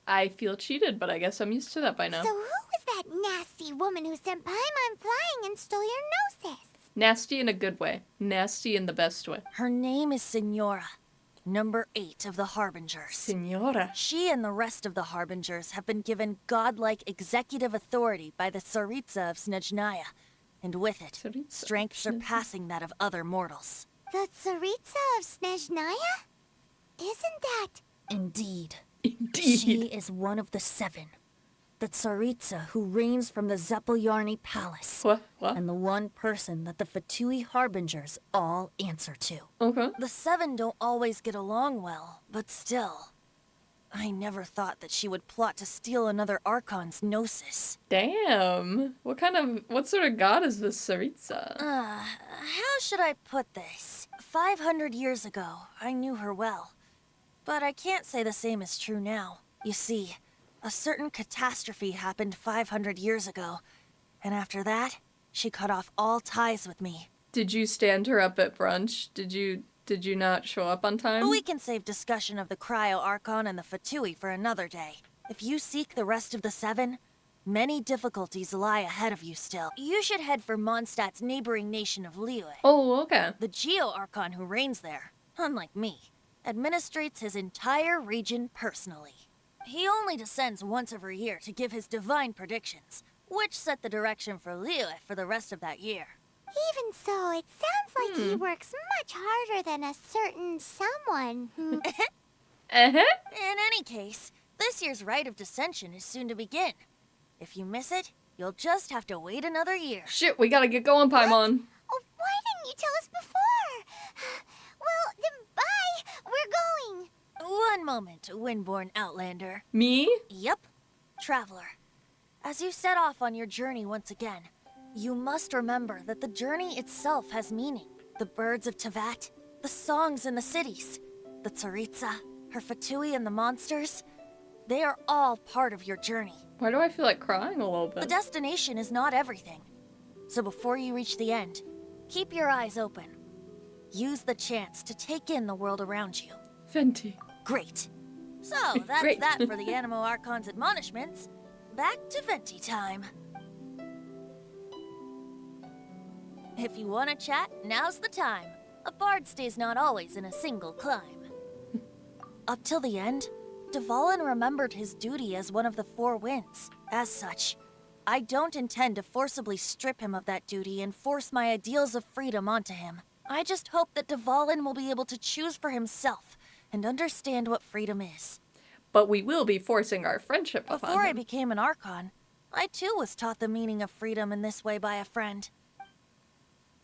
I feel cheated, but I guess I'm used to that by now. So who was that nasty woman who sent Paimon flying and stole your gnosis? Nasty in a good way. Nasty in the best way. Her name is Signora, number 8 of the Harbingers. Signora. She and the rest of the Harbingers have been given godlike executive authority by the Tsaritsa of Snezhnaya, and with it, strength surpassing that of other mortals. The Tsaritsa of Snezhnaya? Isn't that... Indeed. Indeed. She is one of the 7. The Tsaritsa who reigns from the Zeppeljorny Palace. What? And the one person that the Fatui Harbingers all answer to. Okay. The 7 don't always get along well, but still. I never thought that she would plot to steal another Archon's gnosis. Damn. What sort of god is this Tsaritsa? How should I put this? 500 years ago, I knew her well. But I can't say the same is true now. You see, a certain catastrophe happened 500 years ago, and after that, she cut off all ties with me. Did you stand her up at brunch? Did you not show up on time? We can save discussion of the Cryo Archon and the Fatui for another day. If you seek the rest of the 7, many difficulties lie ahead of you still. You should head for Mondstadt's neighboring nation of Liyue. Oh, okay. The Geo Archon who reigns there, unlike me, administrates his entire region personally. He only descends once every year to give his divine predictions, which set the direction for Liyue for the rest of that year. Even so, it sounds like he works much harder than a certain someone. In any case, this year's Rite of Descension is soon to begin. If you miss it, you'll just have to wait another year. Shit, we gotta get going, Paimon. Oh, why didn't you tell us before? Well, then bye. We're going. One moment, Windborn Outlander. Me? Yep. Traveler. As you set off on your journey once again, you must remember that the journey itself has meaning. The birds of Tevat, the songs in the cities, the Tsaritsa, her Fatui and the monsters, they are all part of your journey. Why do I feel like crying a little bit? The destination is not everything. So before you reach the end, keep your eyes open. Use the chance to take in the world around you. Venti. Great. So, that's Great. that for the Animo Archon's admonishments. Back to Venti time. If you want to chat, now's the time. A bard stays not always in a single climb. Up till the end, Dvalin remembered his duty as one of the Four Winds. As such, I don't intend to forcibly strip him of that duty and force my ideals of freedom onto him. I just hope that Dvalin will be able to choose for himself and understand what freedom is. But we will be forcing our friendship upon Before I him. became an Archon, I too was taught the meaning of freedom in this way by a friend.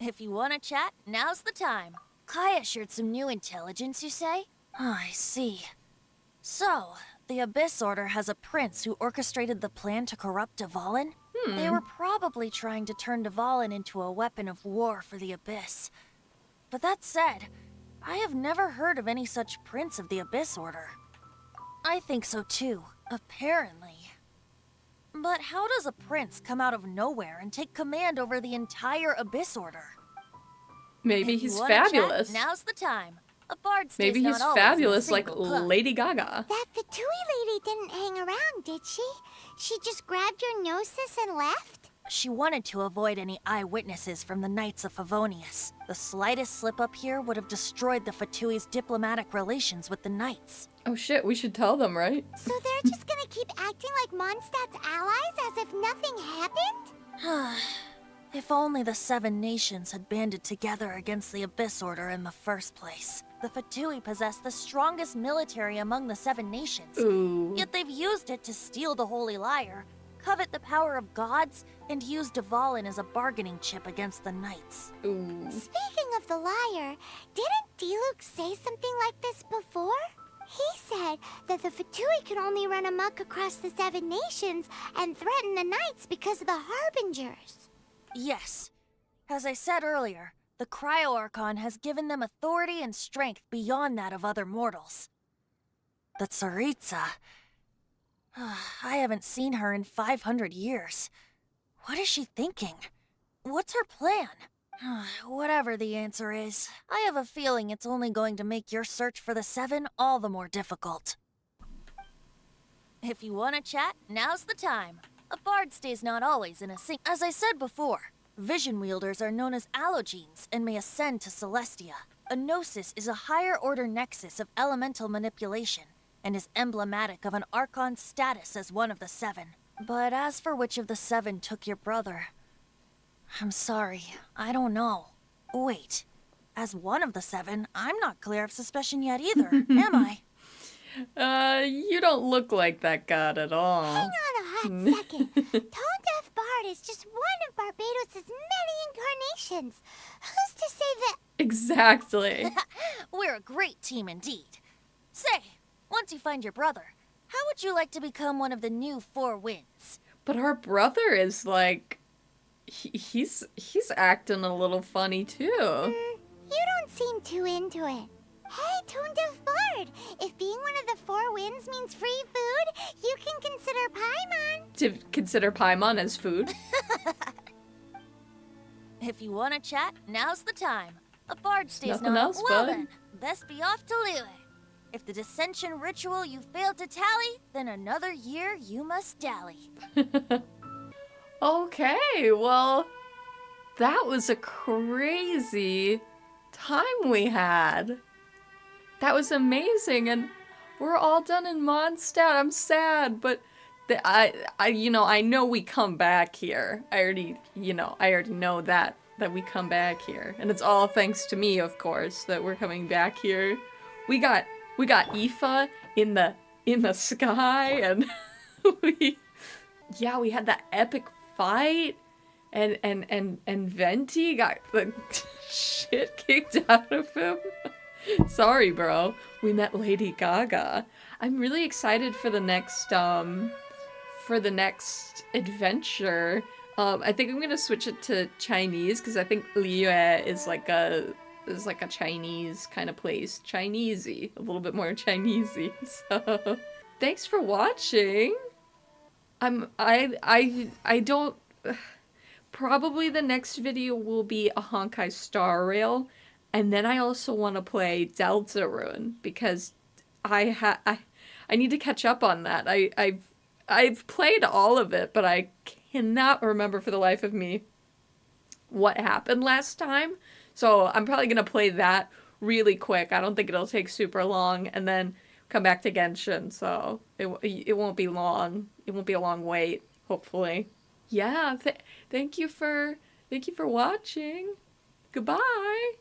If you want to chat, now's the time. Kaya shared some new intelligence, you say? Oh, I see. So, the Abyss Order has a prince who orchestrated the plan to corrupt Dvalin? They were probably trying to turn Dvalin into a weapon of war for the Abyss. But that said, I have never heard of any such prince of the Abyss Order. I think so too, apparently. But how does a prince come out of nowhere and take command over the entire Abyss Order? Maybe If you he's wanna chat, fabulous. now's the time. A bard stays Maybe he's not always in a fabulous like single club. Lady Gaga. That Fatui lady didn't hang around, did she? She just grabbed your gnosis and left? She wanted to avoid any eyewitnesses from the Knights of Favonius. The slightest slip-up here would have destroyed the Fatui's diplomatic relations with the Knights. Oh shit, we should tell them, right? So they're just gonna keep acting like Mondstadt's allies as if nothing happened? If only the Seven Nations had banded together against the Abyss Order in the first place. The Fatui possess the strongest military among the Seven Nations. Ooh. Yet they've used it to steal the Holy Lyre, covet the power of gods, and use Dvalin as a bargaining chip against the Knights. Ooh. Speaking of the lyre, didn't Diluc say something like this before? He said that the Fatui could only run amok across the Seven Nations and threaten the Knights because of the Harbingers. Yes. As I said earlier, the Cryo-Archon has given them authority and strength beyond that of other mortals. The Tsaritsa... I haven't seen her in 500 years. What is she thinking? What's her plan? Whatever the answer is, I have a feeling it's only going to make your search for the Seven all the more difficult. If you want to chat, now's the time. A bard stays not always in a sync. As I said before, vision wielders are known as allogenes and may ascend to Celestia. A gnosis is a higher order nexus of elemental manipulation and is emblematic of an Archon's status as one of the Seven. But as for which of the Seven took your brother, I'm sorry, I don't know. Wait, as one of the Seven, I'm not clear of suspicion yet either, am I? You don't look like that god at all. Hang on a hot second. Tone-Deaf Bard is just one of Barbados' many incarnations. Who's to say that... Exactly. We're a great team indeed. Say, once you find your brother, how would you like to become one of the new Four Winds? But our brother is like... He's acting a little funny too. You don't seem too into it. Hey, Tone-Deaf Bard, if being one of the Four Winds means free food, you can consider Paimon. To consider Paimon as food? If you want to chat, now's the time. A bard stays Nothing else, well bud. then, best be off to Liyue. If the dissension ritual you failed to tally, then another year you must dally. Okay, well, that was a crazy time we had. That was amazing, and we're all done in Mondstadt. I'm sad, but I know we come back here. I already know that we come back here, and it's all thanks to me, of course, that we're coming back here. We got Aoife in the sky, and we had that epic fight, and Venti got the shit kicked out of him. Sorry, bro. We met Lady Gaga. I'm really excited for the next for the next adventure, I think I'm gonna switch it to Chinese because I think lyre is like a Chinese kind of place, Chinesey, a little bit more Chinesey. So thanks for watching. I don't. Probably the next video will be a Honkai Star Rail, and then I also want to play Deltarune because I need to catch up on that. I've played all of it, but I cannot remember for the life of me what happened last time. So I'm probably gonna play that really quick. I don't think it'll take super long, and then come back to Genshin. So it won't be long. It won't be a long wait, hopefully. Yeah, thank you for watching. Goodbye.